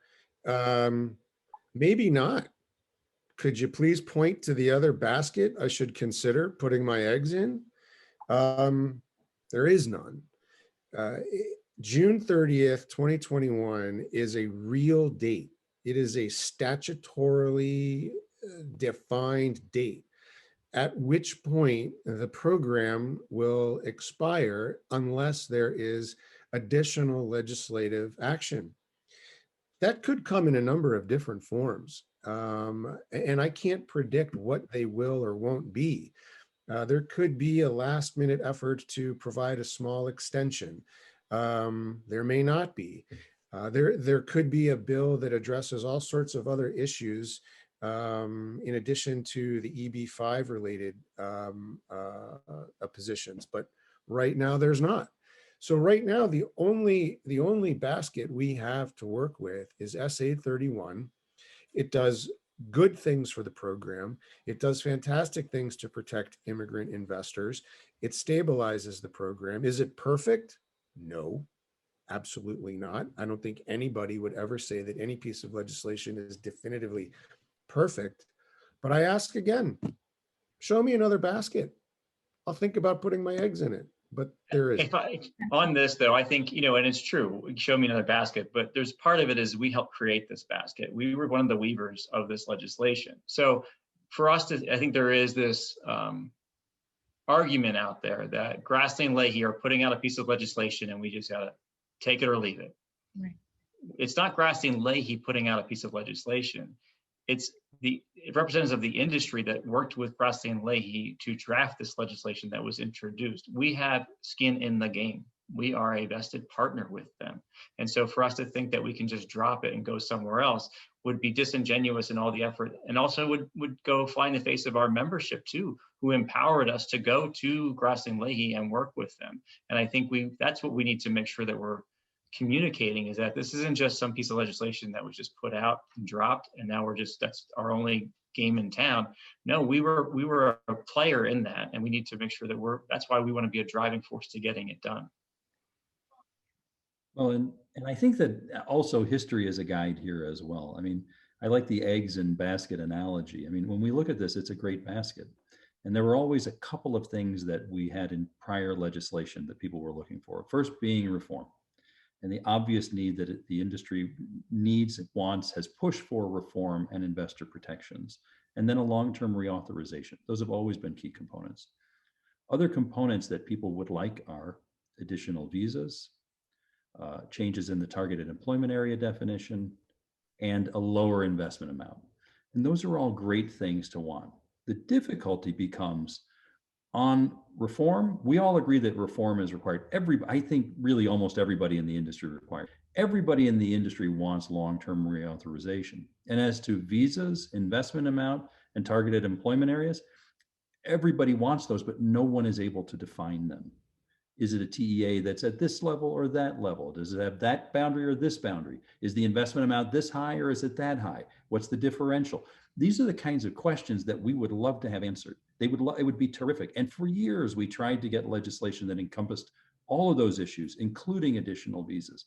[SPEAKER 3] Maybe not. Could you please point to the other basket I should consider putting my eggs in? There is none. June 30th, 2021 is a real date. It is a statutorily defined date. at which point the program will expire unless there is additional legislative action. That could come in a number of different forms. And I can't predict what they will or won't be. There could be a last minute effort to provide a small extension. There may not be. There could be a bill that addresses all sorts of other issues in addition to the EB5 related positions, but right now there's not. So right now, the only basket we have to work with is SA 31. It does good things for the program. It does fantastic things to protect immigrant investors. It stabilizes the program. Is it perfect? No, absolutely not. I don't think anybody would ever say that any piece of legislation is definitively perfect. But I ask again, show me another basket. I'll think about putting my eggs in it, but there is.
[SPEAKER 5] On this though, I think, and it's true, show me another basket, but there's part of it is we helped create this basket. We were one of the weavers of this legislation. So for us to, I think there is this argument out there that Grassley and Leahy are putting out a piece of legislation and we just gotta take it or leave it.
[SPEAKER 2] Right.
[SPEAKER 5] It's not Grassley and Leahy putting out a piece of legislation. It's the representatives of the industry that worked with Grassley and Leahy to draft this legislation that was introduced. We have skin in the game. We are a vested partner with them. And so for us to think that we can just drop it and go somewhere else would be disingenuous in all the effort, and also would go fly in the face of our membership too, who empowered us to go to Grassley and Leahy and work with them. And I think that's what we need to make sure that we're communicating, is that this isn't just some piece of legislation that was just put out and dropped and now that's our only game in town. No, we were a player in that, and we need to make sure that that's why we want to be a driving force to getting it done.
[SPEAKER 4] Well, and I think that also history is a guide here as well. I mean, I like the eggs and basket analogy. I mean, when we look at this, it's a great basket. And there were always a couple of things that we had in prior legislation that people were looking for. First being reform. And the obvious need that the industry needs, wants, has pushed for reform and investor protections. And then a long-term reauthorization. Those have always been key components. Other components that people would like are additional visas, changes in the targeted employment area definition, and a lower investment amount. And those are all great things to want. The difficulty becomes on reform. We all agree that reform is required. I think really almost everybody in the industry requires. Everybody in the industry wants long-term reauthorization. And as to visas, investment amount, and targeted employment areas, everybody wants those, but no one is able to define them. Is it a TEA that's at this level or that level? Does it have that boundary or this boundary? Is the investment amount this high or is it that high? What's the differential? These are the kinds of questions that we would love to have answered. It would be terrific. And for years, we tried to get legislation that encompassed all of those issues, including additional visas.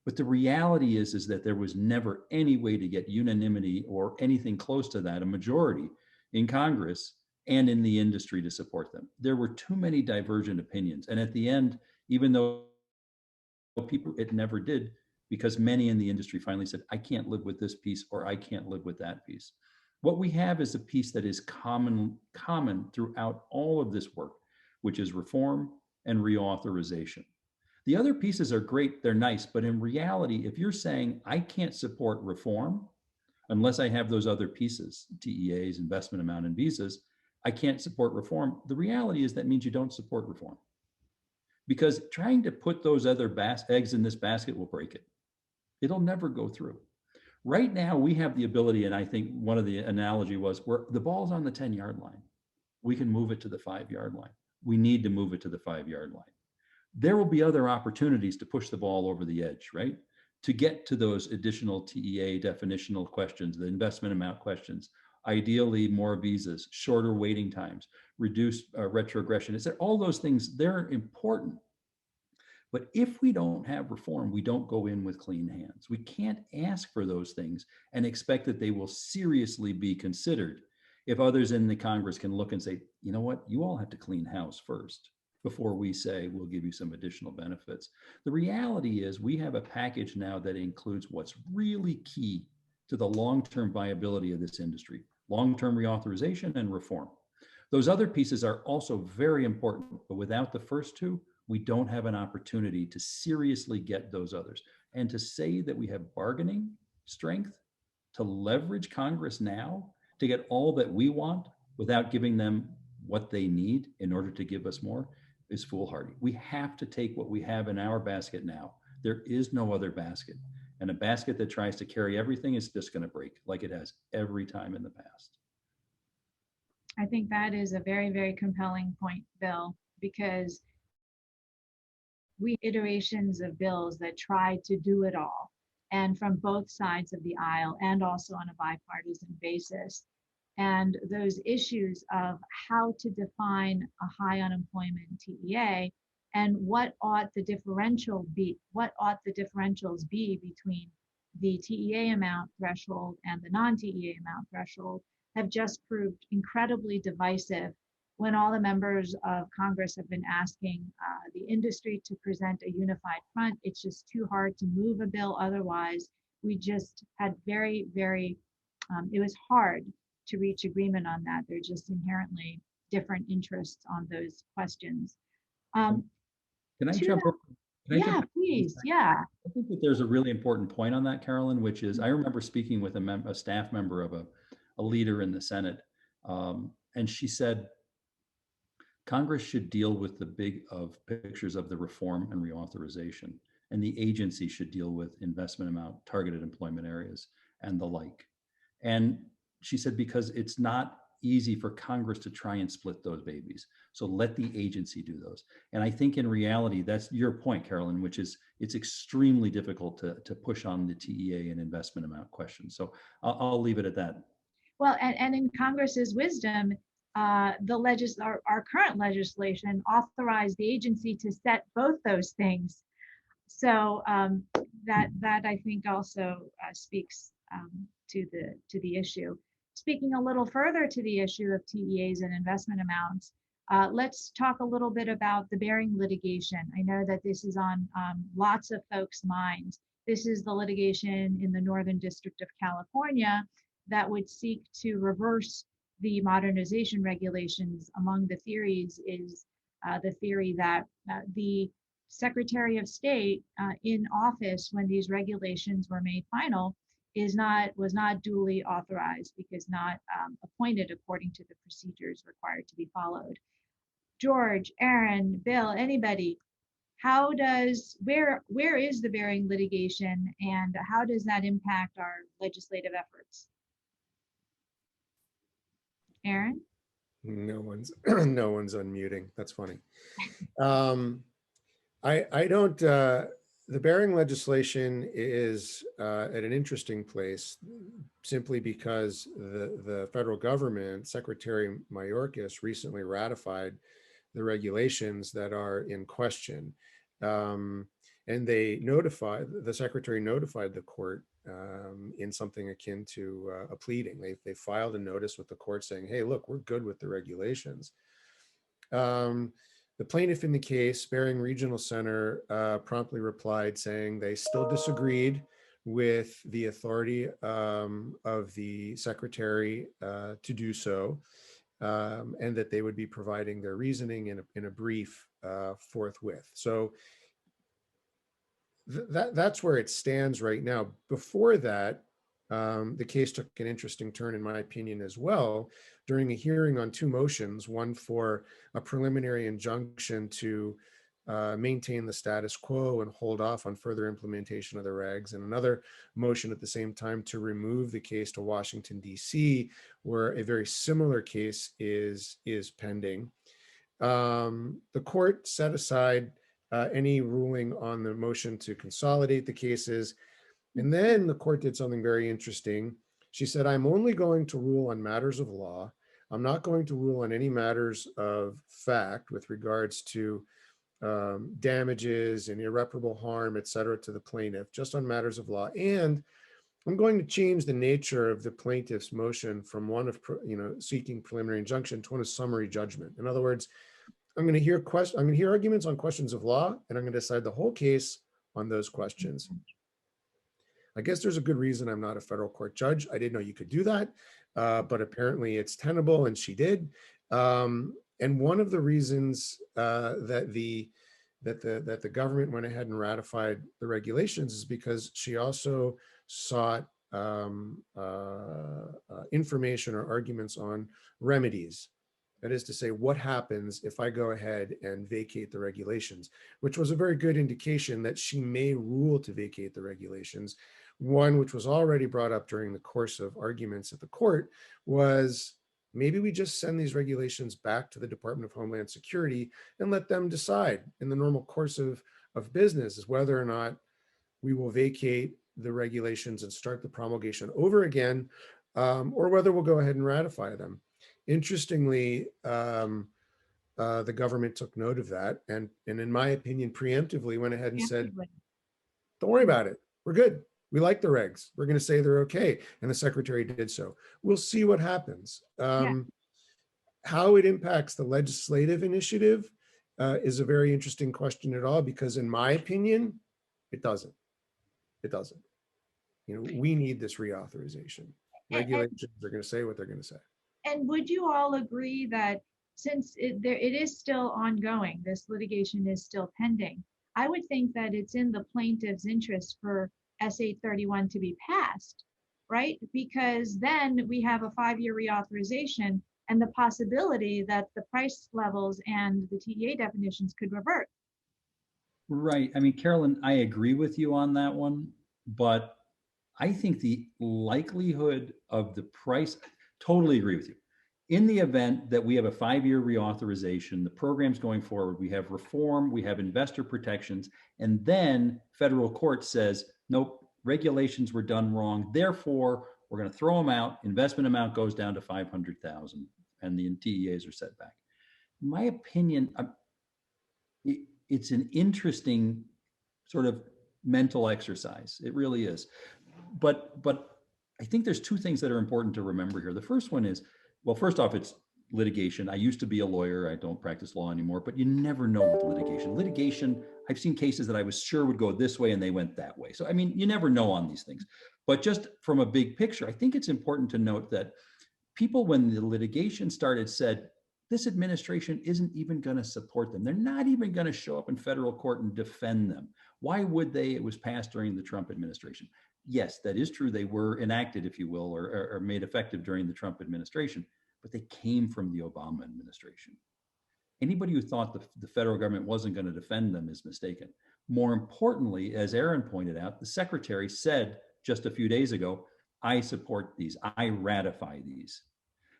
[SPEAKER 4] But the reality is that there was never any way to get unanimity or anything close to that, a majority in Congress and in the industry to support them. There were too many divergent opinions. And at the end, even though it never did, because many in the industry finally said, I can't live with this piece or I can't live with that piece. What we have is a piece that is common throughout all of this work, which is reform and reauthorization. The other pieces are great, they're nice, but in reality, if you're saying I can't support reform unless I have those other pieces, TEAs, investment amount, and visas, I can't support reform. The reality is that means you don't support reform. Because trying to put those other eggs in this basket will break it. It'll never go through. Right now, we have the ability, and I think one of the analogy was where the ball's on the 10-yard line. We can move it to the 5-yard line. We need to move it to the 5-yard line. There will be other opportunities to push the ball over the edge, right? To get to those additional TEA definitional questions, the investment amount questions, ideally more visas, shorter waiting times, reduced retrogression. It's all those things, they're important. But if we don't have reform, we don't go in with clean hands. We can't ask for those things and expect that they will seriously be considered if others in the Congress can look and say, you know what, you all have to clean house first before we say we'll give you some additional benefits. The reality is we have a package now that includes what's really key to the long-term viability of this industry, long-term reauthorization and reform. Those other pieces are also very important, but without the first two, we don't have an opportunity to seriously get those others. And to say that we have bargaining strength to leverage Congress now to get all that we want without giving them what they need in order to give us more is foolhardy. We have to take what we have in our basket now. There is no other basket. And a basket that tries to carry everything is just going to break like it has every time in the past.
[SPEAKER 2] I think that is a very, very compelling point, Bill, because we iterations of bills that try to do it all, and from both sides of the aisle, and also on a bipartisan basis. And those issues of how to define a high unemployment TEA and what ought the differentials be between the TEA amount threshold and the non-TEA amount threshold have just proved incredibly divisive when all the members of Congress have been asking the industry to present a unified front. It's just too hard to move a bill otherwise. We just had it was hard to reach agreement on that. They're just inherently different interests on those questions.
[SPEAKER 4] Can I jump over?
[SPEAKER 2] Yeah, please. Yeah.
[SPEAKER 4] I think that there's a really important point on that, Carolyn, which is I remember speaking with a staff member of a leader in the Senate, and she said, Congress should deal with the big pictures of the reform and reauthorization, and the agency should deal with investment amount, targeted employment areas, and the like. And she said, because it's not easy for Congress to try and split those babies. So let the agency do those. And I think in reality, that's your point, Carolyn, which is it's extremely difficult to push on the TEA and investment amount question. So I'll leave it at that.
[SPEAKER 2] Well, and in Congress's wisdom, our current legislation authorized the agency to set both those things. So that I think also speaks to the issue. Speaking a little further to the issue of TEAs and investment amounts, let's talk a little bit about the Behring litigation. I know that this is on lots of folks' minds. This is the litigation in the Northern District of California that would seek to reverse the modernization regulations. Among the theories is the theory that the Secretary of State in office when these regulations were made final was not duly authorized because not appointed according to the procedures required to be followed. George, Aaron, Bill, anybody, where is the Behring litigation and how does that impact our legislative efforts? Aaron?
[SPEAKER 3] No one's unmuting. That's funny. I don't, the Behring legislation is at an interesting place simply because the federal government, Secretary Mayorkas, recently ratified the regulations that are in question. And the secretary notified the court in something akin to a pleading. They filed a notice with the court saying, hey, look, we're good with the regulations. The plaintiff in the case, Behring Regional Center, promptly replied saying they still disagreed with the authority of the secretary to do so, and that they would be providing their reasoning in a brief forthwith. So that's where it stands right now. Before that, the case took an interesting turn, in my opinion, as well, during a hearing on two motions, one for a preliminary injunction to maintain the status quo and hold off on further implementation of the regs, and another motion at the same time to remove the case to Washington, D.C., where a very similar case is pending. The court set aside any ruling on the motion to consolidate the cases. And then the court did something very interesting. She said, I'm only going to rule on matters of law. I'm not going to rule on any matters of fact with regards to damages and irreparable harm, et cetera, to the plaintiff, just on matters of law. And I'm going to change the nature of the plaintiff's motion from one of seeking preliminary injunction to one of summary judgment. In other words, I'm going to hear arguments on questions of law, and I'm going to decide the whole case on those questions. I guess there's a good reason I'm not a federal court judge. I didn't know you could do that, but apparently it's tenable, and she did. And one of the reasons that the government went ahead and ratified the regulations is because she also sought information or arguments on remedies. That is to say, what happens if I go ahead and vacate the regulations, which was a very good indication that she may rule to vacate the regulations. One which was already brought up during the course of arguments at the court was, maybe we just send these regulations back to the Department of Homeland Security and let them decide in the normal course of business as whether or not we will vacate the regulations and start the promulgation over again, or whether we'll go ahead and ratify them. Interestingly, the government took note of that and in my opinion, preemptively went ahead and said, don't worry about it. We're good. We like the regs. We're going to say they're okay. And the secretary did so. We'll see what happens. How it impacts the legislative initiative is a very interesting question at all, because in my opinion, it doesn't. It doesn't. We need this reauthorization. Regulations are going to say what they're going to say.
[SPEAKER 2] And would you all agree that since it is still ongoing, this litigation is still pending, I would think that it's in the plaintiff's interest for S831 to be passed, right? Because then we have a 5-year reauthorization and the possibility that the price levels and the TEA definitions could revert.
[SPEAKER 4] Right. I mean, Carolyn, I agree with you on that one, but I think the likelihood of the price, totally agree with you. In the event that we have a 5-year reauthorization, the program's going forward, we have reform, we have investor protections, and then federal court says, nope, regulations were done wrong. Therefore, we're going to throw them out. Investment amount goes down to 500,000 and the TEAs are set back. In my opinion, it's an interesting sort of mental exercise. It really is. But I think there's two things that are important to remember here. The first one is, well, first off, it's litigation. I used to be a lawyer. I don't practice law anymore, but you never know with litigation. Litigation, I've seen cases that I was sure would go this way and they went that way. So, I mean, you never know on these things. But just from a big picture, I think it's important to note that people, when the litigation started, said, this administration isn't even going to support them. They're not even going to show up in federal court and defend them. Why would they? It was passed during the Trump administration. Yes, that is true. They were enacted, if you will, or made effective during the Trump administration, but they came from the Obama administration. Anybody who thought the federal government wasn't going to defend them is mistaken. More importantly, as Aaron pointed out, the secretary said just a few days ago, I support these, I ratify these.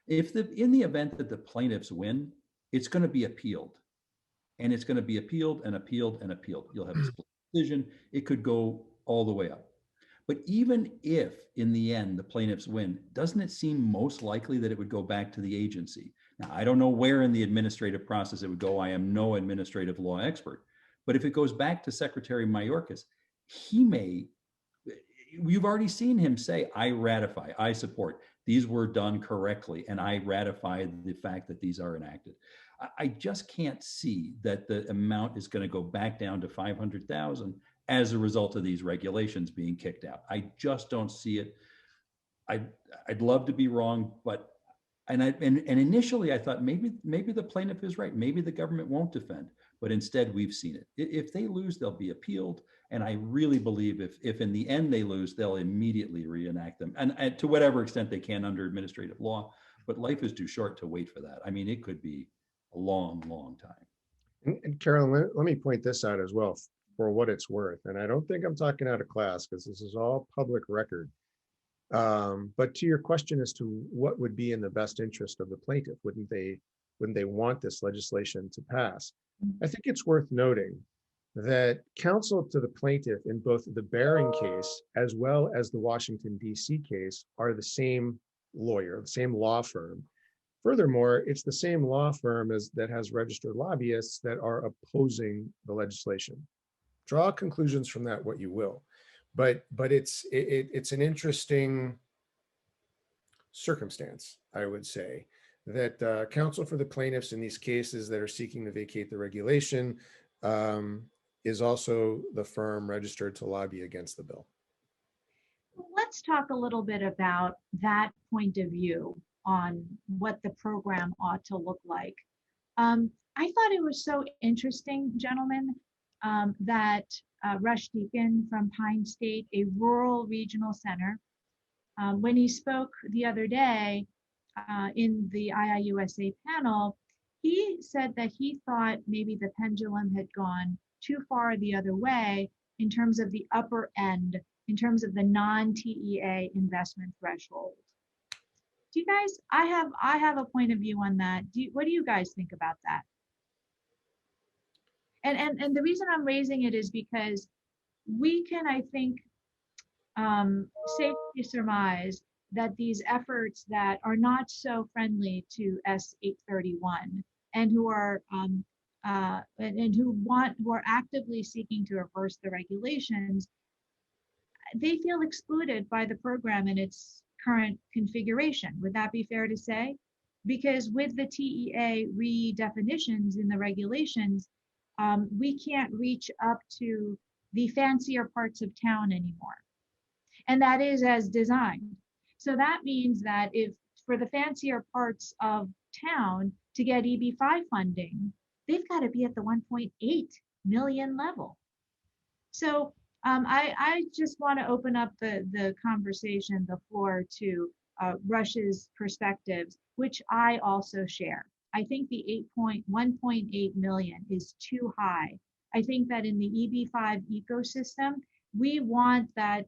[SPEAKER 4] In the event that the plaintiffs win, it's going to be appealed. And it's going to be appealed and appealed and appealed. You'll have a split decision. It could go all the way up. But even if in the end the plaintiffs win, doesn't it seem most likely that it would go back to the agency? Now, I don't know where in the administrative process it would go. I am no administrative law expert. But if it goes back to Secretary Mayorkas, you've already seen him say, I ratify, I support. These were done correctly, and I ratify the fact that these are enacted. I just can't see that the amount is going to go back down to 500,000 as a result of these regulations being kicked out. I just don't see it. I'd love to be wrong, but initially I thought maybe the plaintiff is right. Maybe the government won't defend, but instead we've seen it. If they lose, they'll be appealed. And I really believe if in the end they lose, they'll immediately reenact them, and to whatever extent they can under administrative law. But life is too short to wait for that. I mean, it could be a long, long time.
[SPEAKER 3] And Carolyn, let me point this out as well for what it's worth. And I don't think I'm talking out of class because this is all public record. But to your question as to what would be in the best interest of the plaintiff, wouldn't they want this legislation to pass? I think it's worth noting that counsel to the plaintiff in both the Bering case as well as the Washington, D.C. case are the same lawyer, the same law firm. Furthermore, it's the same law firm that has registered lobbyists that are opposing the legislation. Draw conclusions from that what you will, but it's an interesting circumstance, I would say, that counsel for the plaintiffs in these cases that are seeking to vacate the regulation is also the firm registered to lobby against the bill.
[SPEAKER 2] Let's talk a little bit about that point of view on what the program ought to look like. I thought it was so interesting, gentlemen, that Rush Deacon from Pine State, a rural regional center, when he spoke the other day in the IIUSA panel, he said that he thought maybe the pendulum had gone too far the other way in terms of the upper end, in terms of the non-TEA investment threshold. Do you guys, I have a point of view on that. What do you guys think about that? And the reason I'm raising it is because we can, I think, safely surmise that these efforts that are not so friendly to S831 and who are and who are actively seeking to reverse the regulations, they feel excluded by the program in its current configuration. Would that be fair to say? Because with the TEA redefinitions in the regulations, we can't reach up to the fancier parts of town anymore. And that is as designed. So that means that if for the fancier parts of town to get EB5 funding, they've got to be at the 1.8 million level. So I just want to open up the conversation, the floor to Rush's perspectives, which I also share. I think the 1.8 million is too high. I think that in the EB5 ecosystem, we want that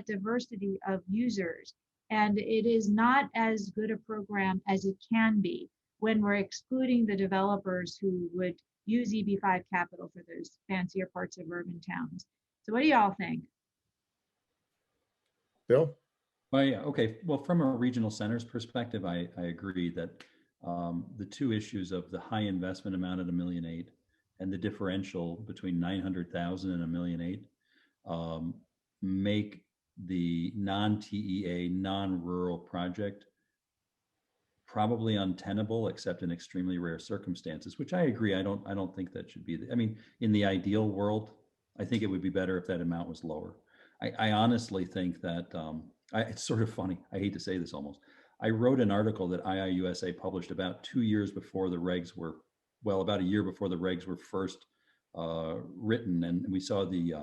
[SPEAKER 2] diversity of users, and it is not as good a program as it can be when we're excluding the developers who would use EB5 capital for those fancier parts of urban towns. So what do y'all think?
[SPEAKER 3] Bill?
[SPEAKER 4] Well, yeah, okay. Well, from a regional centers perspective, I agree that the two issues of the high investment amount at $1.8 million and the differential between 900,000 and $1.8 million make the non-TEA, non-rural project probably untenable, except in extremely rare circumstances, which I agree. I don't think that should be. I mean, in the ideal world, I think it would be better if that amount was lower. I honestly think that it's sort of funny. I hate to say this almost. I wrote an article that IIUSA published about 2 years before the regs were, well, about a year before the regs were first written, and we saw the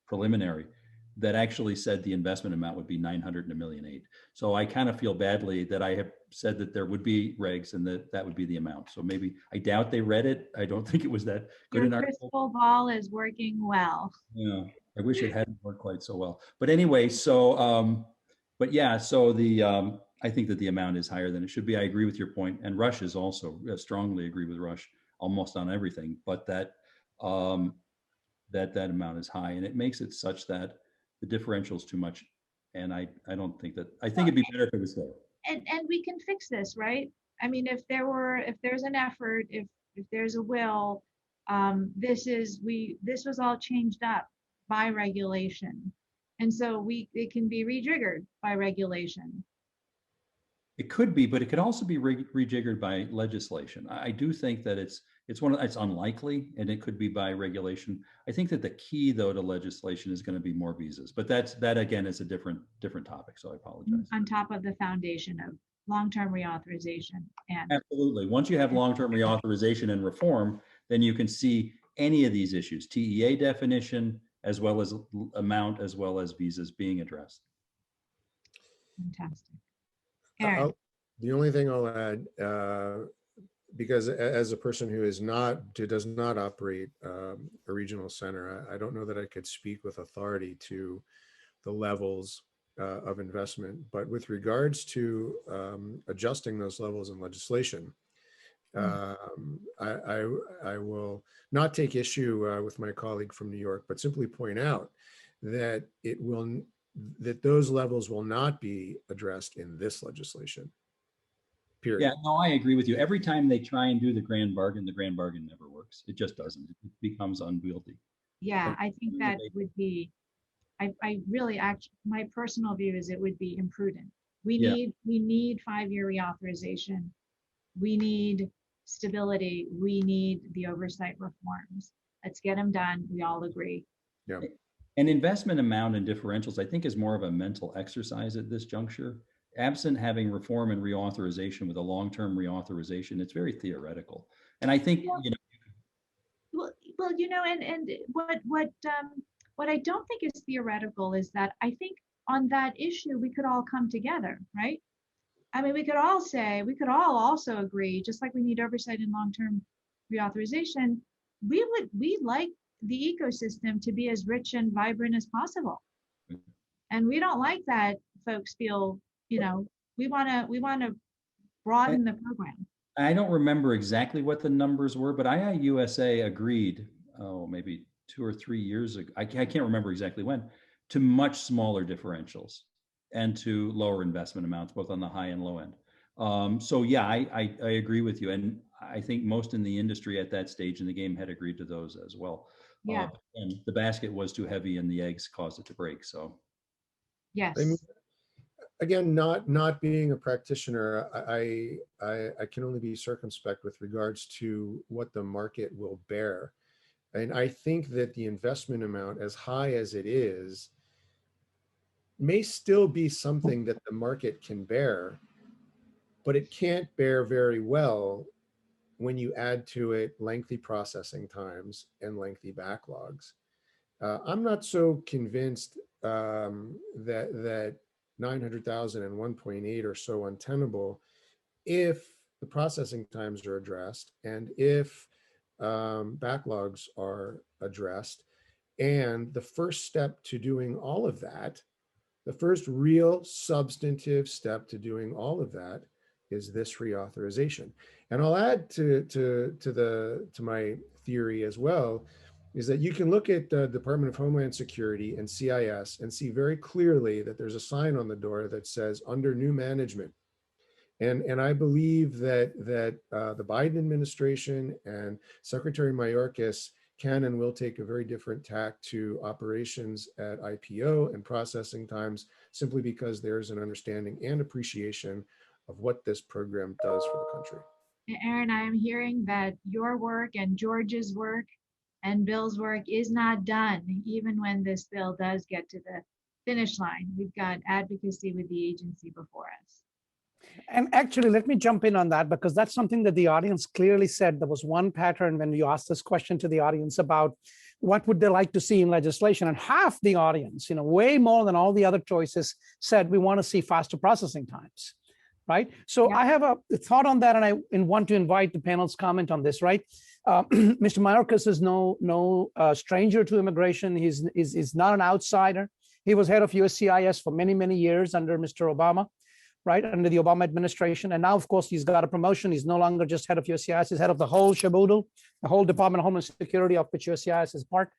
[SPEAKER 4] preliminary that actually said the investment amount would be 900 and $1.8 million. So I kind of feel badly that I have said that there would be regs and that would be the amount. So maybe, I doubt they read it. I don't think it was that good an article.
[SPEAKER 2] Your crystal ball is working well.
[SPEAKER 4] Yeah, I wish it hadn't worked quite so well. But anyway, so, but yeah, so I think that the amount is higher than it should be. I agree with your point. And Rush is also, strongly agree with Rush almost on everything, but that amount is high, and it makes it such that the differential is too much. And I don't think that, I think it'd be better if it was lower.
[SPEAKER 2] And we can fix this, right? I mean, if there's an effort, if there's a will, this was all changed up by regulation. And so it can be rejiggered by regulation.
[SPEAKER 4] It could be, but it could also be rejiggered by legislation. I do think that it's unlikely, and it could be by regulation. I think that the key, though, to legislation is going to be more visas, but that again is a different topic. So I apologize.
[SPEAKER 2] On top of the foundation of long-term reauthorization. And
[SPEAKER 4] absolutely, once you have long-term reauthorization and reform, then you can see any of these issues, TEA definition, as well as amount, as well as visas being addressed.
[SPEAKER 2] Fantastic.
[SPEAKER 3] The only thing I'll add, because as a person who does not operate a regional center, I don't know that I could speak with authority to the levels of investment. But with regards to adjusting those levels in legislation, I will not take issue with my colleague from New York, but simply point out that that those levels will not be addressed in this legislation. Period.
[SPEAKER 4] Yeah, no, I agree with you. Every time they try and do the grand bargain never works. It just doesn't. It becomes unwieldy.
[SPEAKER 2] Yeah, I think that would be, I really, actually, my personal view is it would be imprudent. We need 5-year reauthorization. We need stability. We need the oversight reforms. Let's get them done. We all agree.
[SPEAKER 3] Yeah.
[SPEAKER 4] An investment amount and differentials, I think, is more of a mental exercise at this juncture. absent having reform and reauthorization with a long-term reauthorization, it's very theoretical. And I think,
[SPEAKER 2] Well, well, and what I don't think is theoretical is that I think on that issue we could all come together, right? I mean, we could all also agree, just like we need oversight in long-term reauthorization, we like the ecosystem to be as rich and vibrant as possible. And we don't like that folks feel, we want to broaden the program.
[SPEAKER 4] I don't remember exactly what the numbers were, but IIUSA agreed, maybe 2 or 3 years ago, I can't remember exactly when, to much smaller differentials and to lower investment amounts, both on the high and low end. So yeah, I agree with you. And I think most in the industry at that stage in the game had agreed to those as well.
[SPEAKER 2] Yeah.
[SPEAKER 4] And the basket was too heavy and the eggs caused it to break. So
[SPEAKER 2] yes.
[SPEAKER 3] I mean, again, not being a practitioner, I can only be circumspect with regards to what the market will bear. And I think that the investment amount, as high as it is, may still be something that the market can bear, but it can't bear very well when you add to it lengthy processing times and lengthy backlogs. I'm not so convinced that 900,000 and 1.8 are so untenable if the processing times are addressed and if backlogs are addressed. And the first step to doing all of that, the first real substantive step to doing all of that is this reauthorization. And I'll add to my theory as well, is that you can look at the Department of Homeland Security and CIS and see very clearly that there's a sign on the door that says under new management. And I believe that the Biden administration and Secretary Mayorkas can and will take a very different tack to operations at IPO and processing times, simply because there's an understanding and appreciation of what this program does for the country.
[SPEAKER 2] Aaron, I am hearing that your work and George's work and Bill's work is not done, even when this bill does get to the finish line. We've got advocacy with the agency before us.
[SPEAKER 1] And actually, let me jump in on that, because that's something that the audience clearly said. There was one pattern when you asked this question to the audience about what would they like to see in legislation, and half the audience, way more than all the other choices, said we want to see faster processing times, right? So yeah. I have a thought on that, and I want to invite the panel's comment on this, right? Mr. Mayorkas is no stranger to immigration. He's not an outsider. He was head of USCIS for many, many years under Mr. Obama, right, under the Obama administration. And now, of course, he's got a promotion. He's no longer just head of USCIS, he's head of the whole shaboodle, the whole Department of Homeland Security, of which USCIS is part.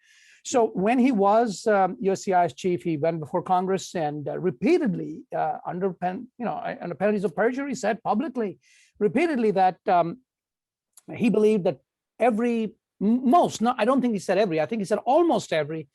[SPEAKER 1] So when he was USCIS chief, he went before Congress and repeatedly, under penalties of perjury, said publicly, repeatedly that he believed that I don't think he said every, I think he said almost every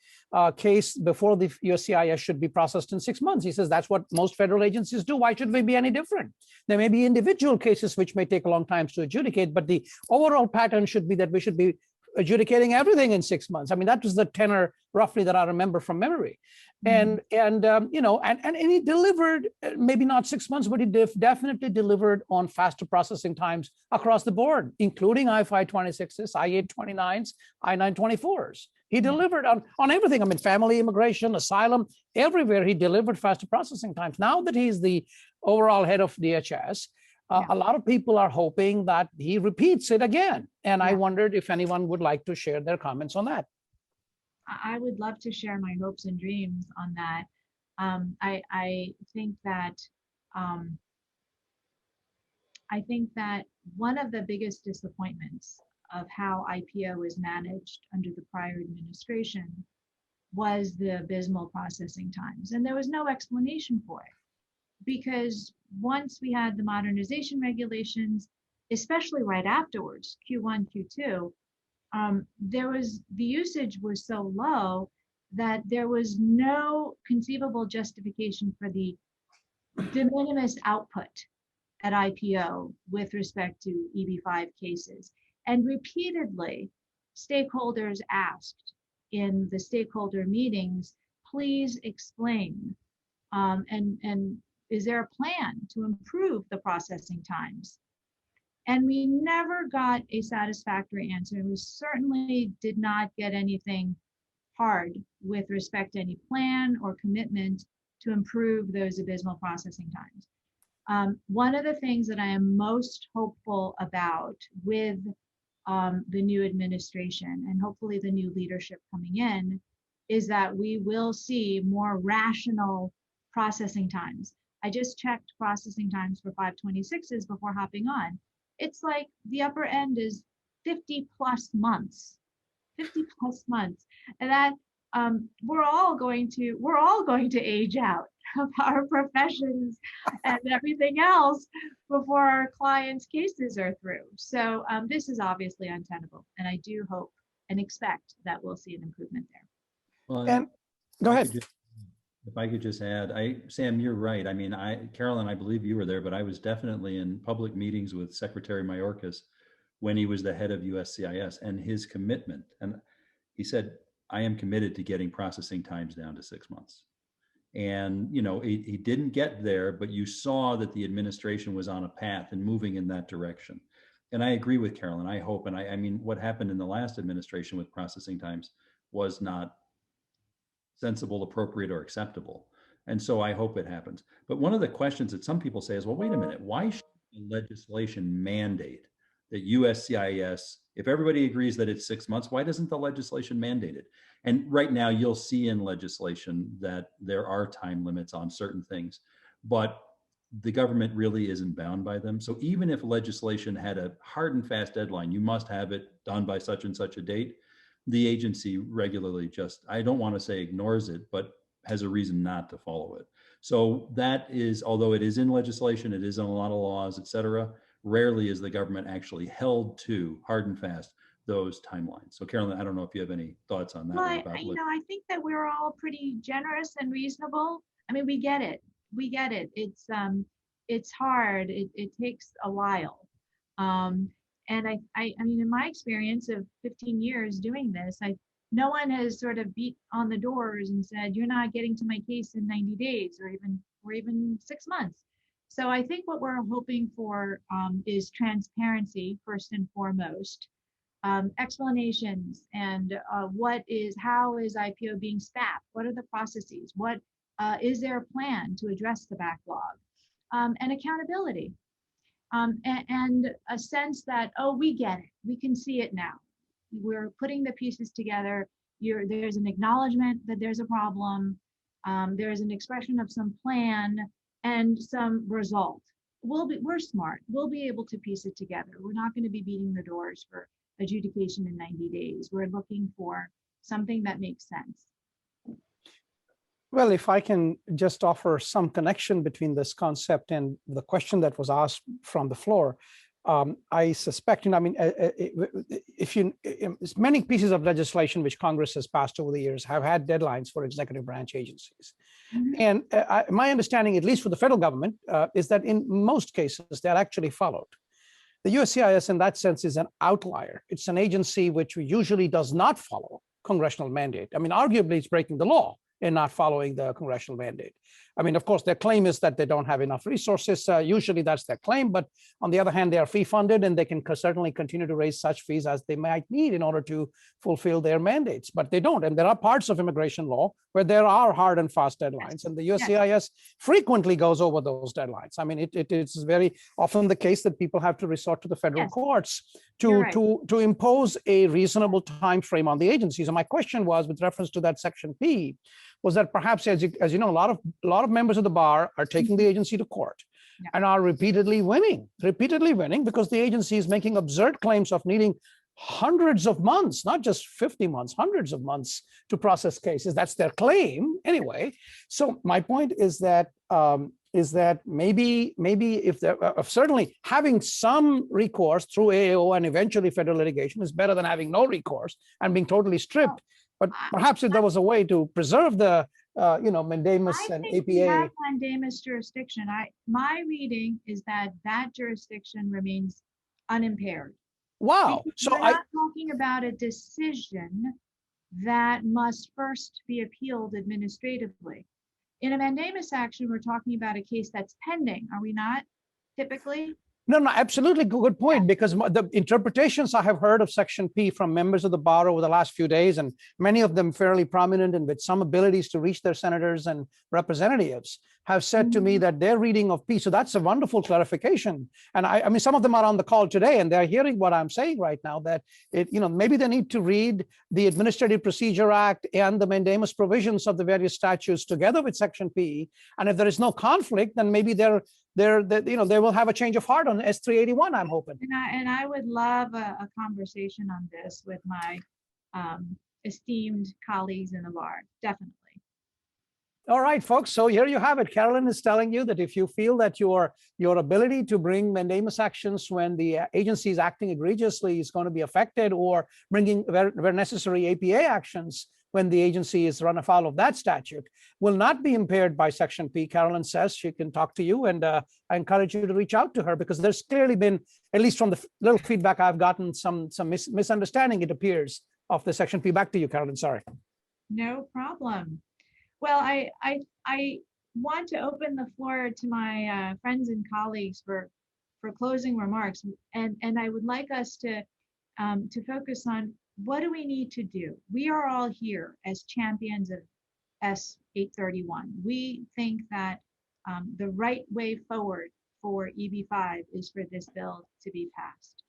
[SPEAKER 1] case before the USCIS should be processed in 6 months. He says that's what most federal agencies do. Why should we be any different? There may be individual cases which may take a long time to adjudicate, but the overall pattern should be that we should be adjudicating everything in 6 months. I mean, that was the tenor roughly that I remember from memory. And he delivered, maybe not 6 months, but he definitely delivered on faster processing times across the board, including I-526s, I-829s, I-924s. He delivered on everything. I mean, family immigration, asylum, everywhere he delivered faster processing times. Now that he's the overall head of DHS, a lot of people are hoping that he repeats it again. And I wondered if anyone would like to share their comments on that.
[SPEAKER 2] I would love to share my hopes and dreams on that. I think that one of the biggest disappointments of how IPO was managed under the prior administration was the abysmal processing times. And there was no explanation for it, because once we had the modernization regulations, especially right afterwards, Q1, Q2, the usage was so low that there was no conceivable justification for the de minimis output at IPO with respect to EB5 cases. And repeatedly, stakeholders asked in the stakeholder meetings, please explain. And is there a plan to improve the processing times? And we never got a satisfactory answer. And we certainly did not get anything hard with respect to any plan or commitment to improve those abysmal processing times. One of the things that I am most hopeful about with the new administration and hopefully the new leadership coming in is that we will see more rational processing times. I just checked processing times for 526s before hopping on. It's like the upper end is 50 plus months, 50 plus months. And that we're all going to age out of our professions and everything else before our clients' cases are through. So this is obviously untenable. And I do hope and expect that we'll see an improvement there.
[SPEAKER 4] Well,
[SPEAKER 1] And go ahead.
[SPEAKER 4] If I could just add, Sam, you're right. I mean, Carolyn, I believe you were there, but I was definitely in public meetings with Secretary Mayorkas when he was the head of USCIS, and his commitment. And he said, I am committed to getting processing times down to 6 months. And, you know, he didn't get there, but you saw that the administration was on a path and moving in that direction. And I agree with Carolyn. I hope, and I mean, what happened in the last administration with processing times was not sensible, appropriate, or acceptable. And so I hope it happens. But one of the questions that some people say is, well, wait a minute, why should the legislation mandate that USCIS, if everybody agrees that it's 6 months, why doesn't the legislation mandate it? And right now you'll see in legislation that there are time limits on certain things, but the government really isn't bound by them. So even if legislation had a hard and fast deadline, you must have it done by such and such a date, the agency regularly just, I don't want to say ignores it, but has a reason not to follow it. So that is, although it is in legislation, it is in a lot of laws, et cetera, rarely is the government actually held to hard and fast those timelines. So Carolyn, I don't know if you have any thoughts on that.
[SPEAKER 2] Well, I think that we're all pretty generous and reasonable. I mean, we get it. We get it. It's hard. It takes a while. And I mean, in my experience of 15 years doing this, no one has sort of beat on the doors and said, you're not getting to my case in 90 days or even 6 months. So I think what we're hoping for is transparency first and foremost, explanations, and how is IPO being staffed? What are the processes? What is there a plan to address the backlog? And accountability. And a sense that, oh, we get it. We can see it now. We're putting the pieces together. There's an acknowledgement that there's a problem. There's an expression of some plan and some result. We're smart. We'll be able to piece it together. We're not going to be beating the doors for adjudication in 90 days. We're looking for something that makes sense.
[SPEAKER 1] Well, if I can just offer some connection between this concept and the question that was asked from the floor, I suspect, I mean, many pieces of legislation which Congress has passed over the years have had deadlines for executive branch agencies. Mm-hmm. And my understanding, at least for the federal government, is that in most cases, they're actually followed. The USCIS, in that sense, is an outlier. It's an agency which usually does not follow congressional mandate. I mean, arguably, it's breaking the law in not following the congressional mandate. I mean, of course, their claim is that they don't have enough resources. Usually that's their claim, but on the other hand, they are fee funded and they can certainly continue to raise such fees as they might need in order to fulfill their mandates, but they don't. And there are parts of immigration law where there are hard and fast deadlines, and the USCIS frequently goes over those deadlines. I mean, it is very often the case that people have to resort to the federal courts to impose a reasonable time frame on the agencies. And my question was, with reference to that section P, was that perhaps, as you know, a lot of members of the bar are taking the agency to court and are repeatedly winning because the agency is making absurd claims of needing hundreds of months, not just 50 months, hundreds of months to process cases. That's their claim anyway. So my point is that maybe if there certainly having some recourse through AAO and eventually federal litigation is better than having no recourse and being totally stripped. But perhaps if there was a way to preserve the, mandamus and APA.
[SPEAKER 2] We have mandamus jurisdiction. My reading is that jurisdiction remains unimpaired.
[SPEAKER 1] Wow.
[SPEAKER 2] Because so we're not talking about a decision that must first be appealed administratively. In a mandamus action, we're talking about a case that's pending, are we not, typically?
[SPEAKER 1] No, no, absolutely good point, because the interpretations I have heard of Section P from members of the bar over the last few days, and many of them fairly prominent and with some abilities to reach their senators and representatives, have said to me that their reading of P, so that's a wonderful clarification. And I mean, some of them are on the call today and they're hearing what I'm saying right now, that maybe they need to read the Administrative Procedure Act and the mandamus provisions of the various statutes together with Section P. And if there is no conflict, then maybe they will have a change of heart on S381, I'm hoping.
[SPEAKER 2] And I would love a conversation on this with my esteemed colleagues in the bar, definitely.
[SPEAKER 1] All right, folks, so here you have it. Carolyn is telling you that if you feel that your ability to bring mandamus actions when the agency is acting egregiously is going to be affected, or bringing where necessary APA actions when the agency is run afoul of that statute, will not be impaired by Section P. Carolyn says she can talk to you, and I encourage you to reach out to her, because there's clearly been, at least from the little feedback I've gotten, some misunderstanding, it appears, of the Section P. Back to you, Carolyn, sorry.
[SPEAKER 2] No problem. Well, I want to open the floor to my friends and colleagues for closing remarks, and I would like us to focus on, what do we need to do? We are all here as champions of S831. We think that the right way forward for EB5 is for this bill to be passed.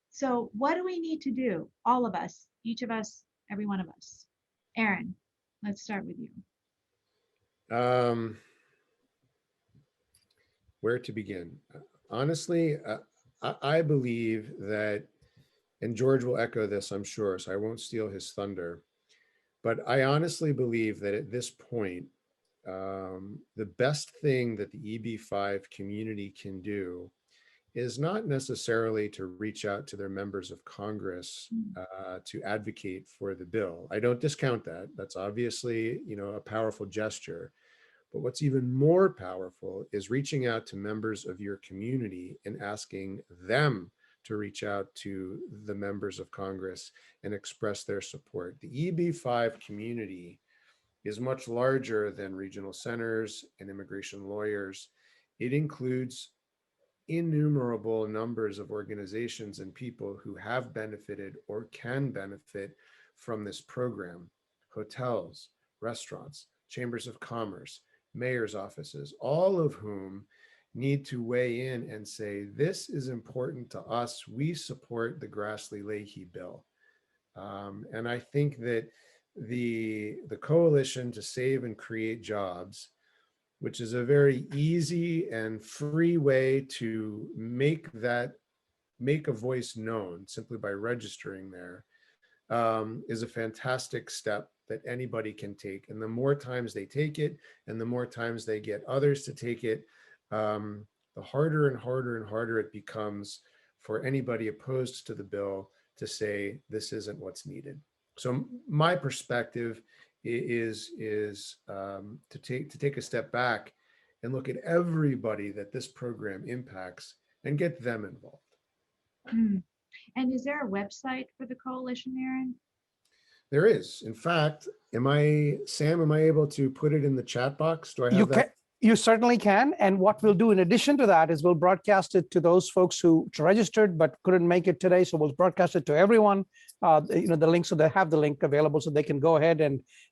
[SPEAKER 2] So what do we need to do? All of us, each of us, every one of us. Aaron, let's start with you.
[SPEAKER 3] Where to begin? Honestly, I believe that, and George will echo this, I'm sure, so I won't steal his thunder, but I honestly believe that at this point, the best thing that the EB5 community can do is not necessarily to reach out to their members of Congress to advocate for the bill. I don't discount that. That's obviously, a powerful gesture. But what's even more powerful is reaching out to members of your community and asking them to reach out to the members of Congress and express their support. The EB5 community is much larger than regional centers and immigration lawyers. It includes innumerable numbers of organizations and people who have benefited or can benefit from this program. Hotels, restaurants, chambers of commerce, mayor's offices, all of whom need to weigh in and say, this is important to us. We support the Grassley-Leahy bill. And I think that the Coalition to Save and Create Jobs, which is a very easy and free way to make a voice known simply by registering there, is a fantastic step that anybody can take. And the more times they take it, and the more times they get others to take it, the harder and harder and harder it becomes for anybody opposed to the bill to say this isn't what's needed. So my perspective is to take a step back and look at everybody that this program impacts and get them involved.
[SPEAKER 2] And is there a website for the coalition, Aaron?
[SPEAKER 3] There is. In fact, Sam, am I able to put it in the chat box? Do I have that?
[SPEAKER 1] You certainly can. And what we'll do in addition to that is we'll broadcast it to those folks who registered but couldn't make it today. So we'll broadcast it to everyone, the link, so they have the link available so they can go ahead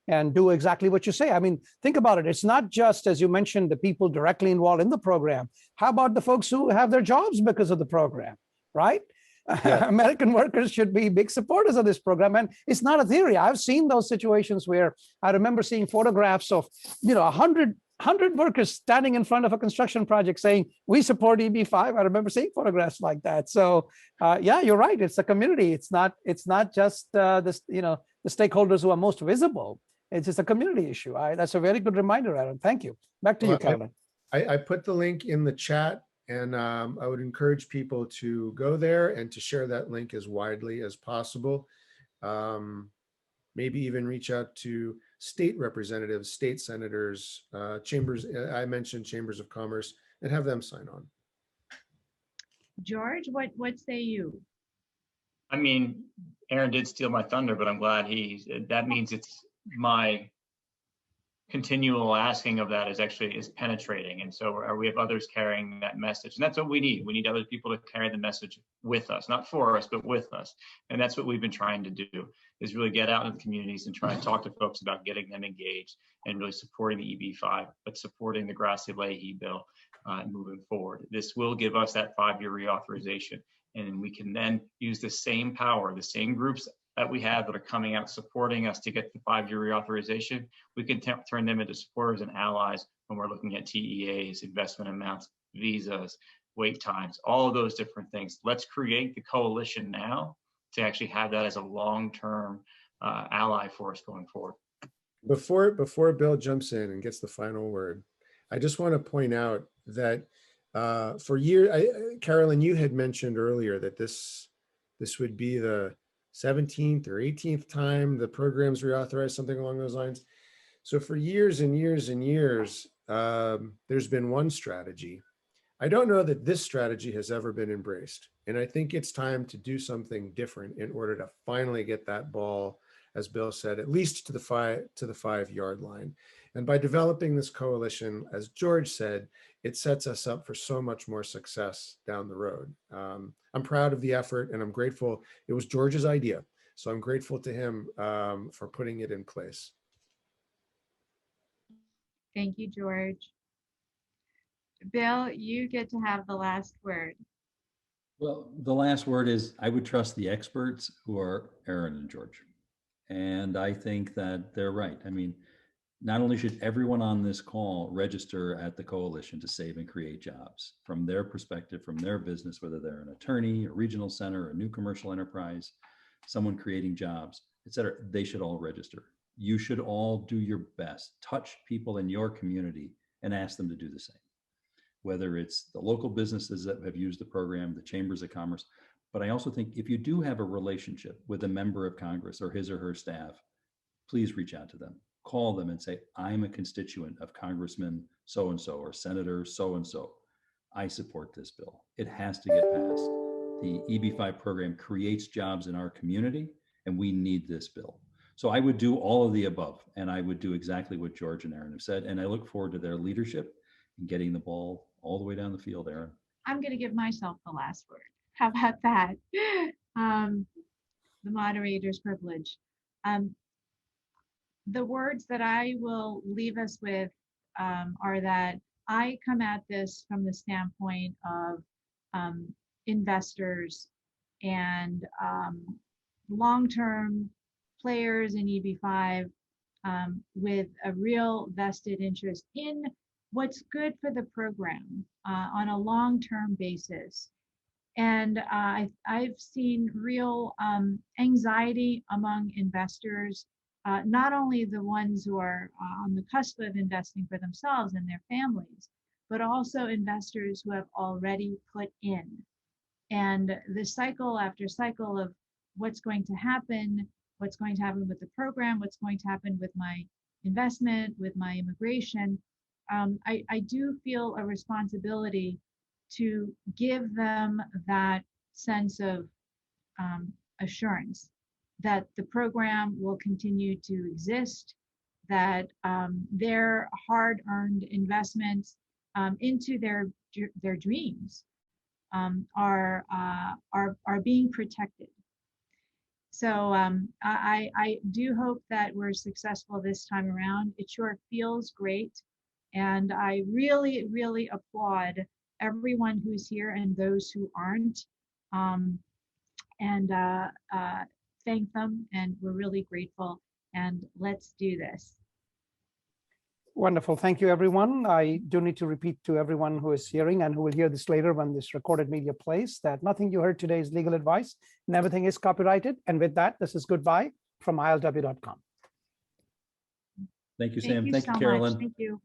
[SPEAKER 1] and do exactly what you say. I mean, think about it. It's not just, as you mentioned, the people directly involved in the program. How about the folks who have their jobs because of the program, right? Yeah. American workers should be big supporters of this program. And it's not a theory. I've seen those situations where I remember seeing photographs of, 100 workers standing in front of a construction project saying, we support EB5. I remember seeing photographs like that. So yeah, you're right. It's a community. It's not just the stakeholders who are most visible. It's just a community issue. That's a very good reminder, Aaron. Thank you. Back to you, Carolyn.
[SPEAKER 3] I put the link in the chat. And I would encourage people to go there and to share that link as widely as possible. Maybe even reach out to state representatives, state senators, chambers. I mentioned chambers of commerce, and have them sign on.
[SPEAKER 2] George, what say you?
[SPEAKER 5] I mean, Aaron did steal my thunder, but I'm glad that means it's my continual asking of that is penetrating. And so we have others carrying that message. And that's what we need. We need other people to carry the message with us, not for us, but with us. And that's what we've been trying to do, is really get out into the communities and try and talk to folks about getting them engaged and really supporting the EB5, but supporting the Grassley-Leahy bill moving forward. This will give us that 5-year reauthorization. And we can then use the same power, the same groups that we have that are coming out supporting us to get the 5-year reauthorization. We can turn them into supporters and allies when we're looking at TEAs, investment amounts, visas, wait times, all of those different things. Let's create the coalition now to actually have that as a long-term ally for us going forward.
[SPEAKER 3] Before Bill jumps in and gets the final word, I just want to point out that for years, Carolyn, you had mentioned earlier that this would be the 17th or 18th time the program's reauthorized, something along those lines. So for years and years and years, there's been one strategy. I don't know that this strategy has ever been embraced. And I think it's time to do something different in order to finally get that ball, as Bill said, at least to the 5-yard line. And by developing this coalition, as George said, it sets us up for so much more success down the road. I'm proud of the effort and I'm grateful. It was George's idea. So I'm grateful to him for putting it in place.
[SPEAKER 2] Thank you, George. Bill, you get to have the last word.
[SPEAKER 4] Well, the last word is I would trust the experts who are Aaron and George. And I think that they're right. I mean, not only should everyone on this call register at the coalition to save and create jobs from their perspective, from their business, whether they're an attorney, a regional center, a new commercial enterprise, someone creating jobs, et cetera, they should all register. You should all do your best, touch people in your community and ask them to do the same. Whether it's the local businesses that have used the program, the chambers of commerce. But I also think if you do have a relationship with a member of Congress or his or her staff, please reach out to them. Call them and say, I'm a constituent of Congressman so-and-so or Senator so-and-so. I support this bill. It has to get passed. The EB5 program creates jobs in our community and we need this bill. So I would do all of the above and I would do exactly what George and Aaron have said. And I look forward to their leadership in getting the ball all the way down the field, Aaron.
[SPEAKER 2] I'm going to give myself the last word. How about that? The moderator's privilege. The words that I will leave us with are that I come at this from the standpoint of investors and long-term players in EB5 with a real vested interest in what's good for the program on a long-term basis. And I've seen real anxiety among investors, not only the ones who are on the cusp of investing for themselves and their families, but also investors who have already put in. And the cycle after cycle of what's going to happen with the program, what's going to happen with my investment, with my immigration, I do feel a responsibility to give them that sense of assurance that the program will continue to exist, that their hard-earned investments into their dreams are being protected. So I do hope that we're successful this time around. It sure feels great. And I really, really applaud everyone who's here and those who aren't, and thank them. And we're really grateful. And let's do this.
[SPEAKER 1] Wonderful. Thank you, everyone. I do need to repeat to everyone who is hearing and who will hear this later when this recorded media plays that nothing you heard today is legal advice and everything is copyrighted. And with that, this is goodbye from ILW.com.
[SPEAKER 4] Thank you, Sam. Thank you, Carolyn.
[SPEAKER 2] Thank you.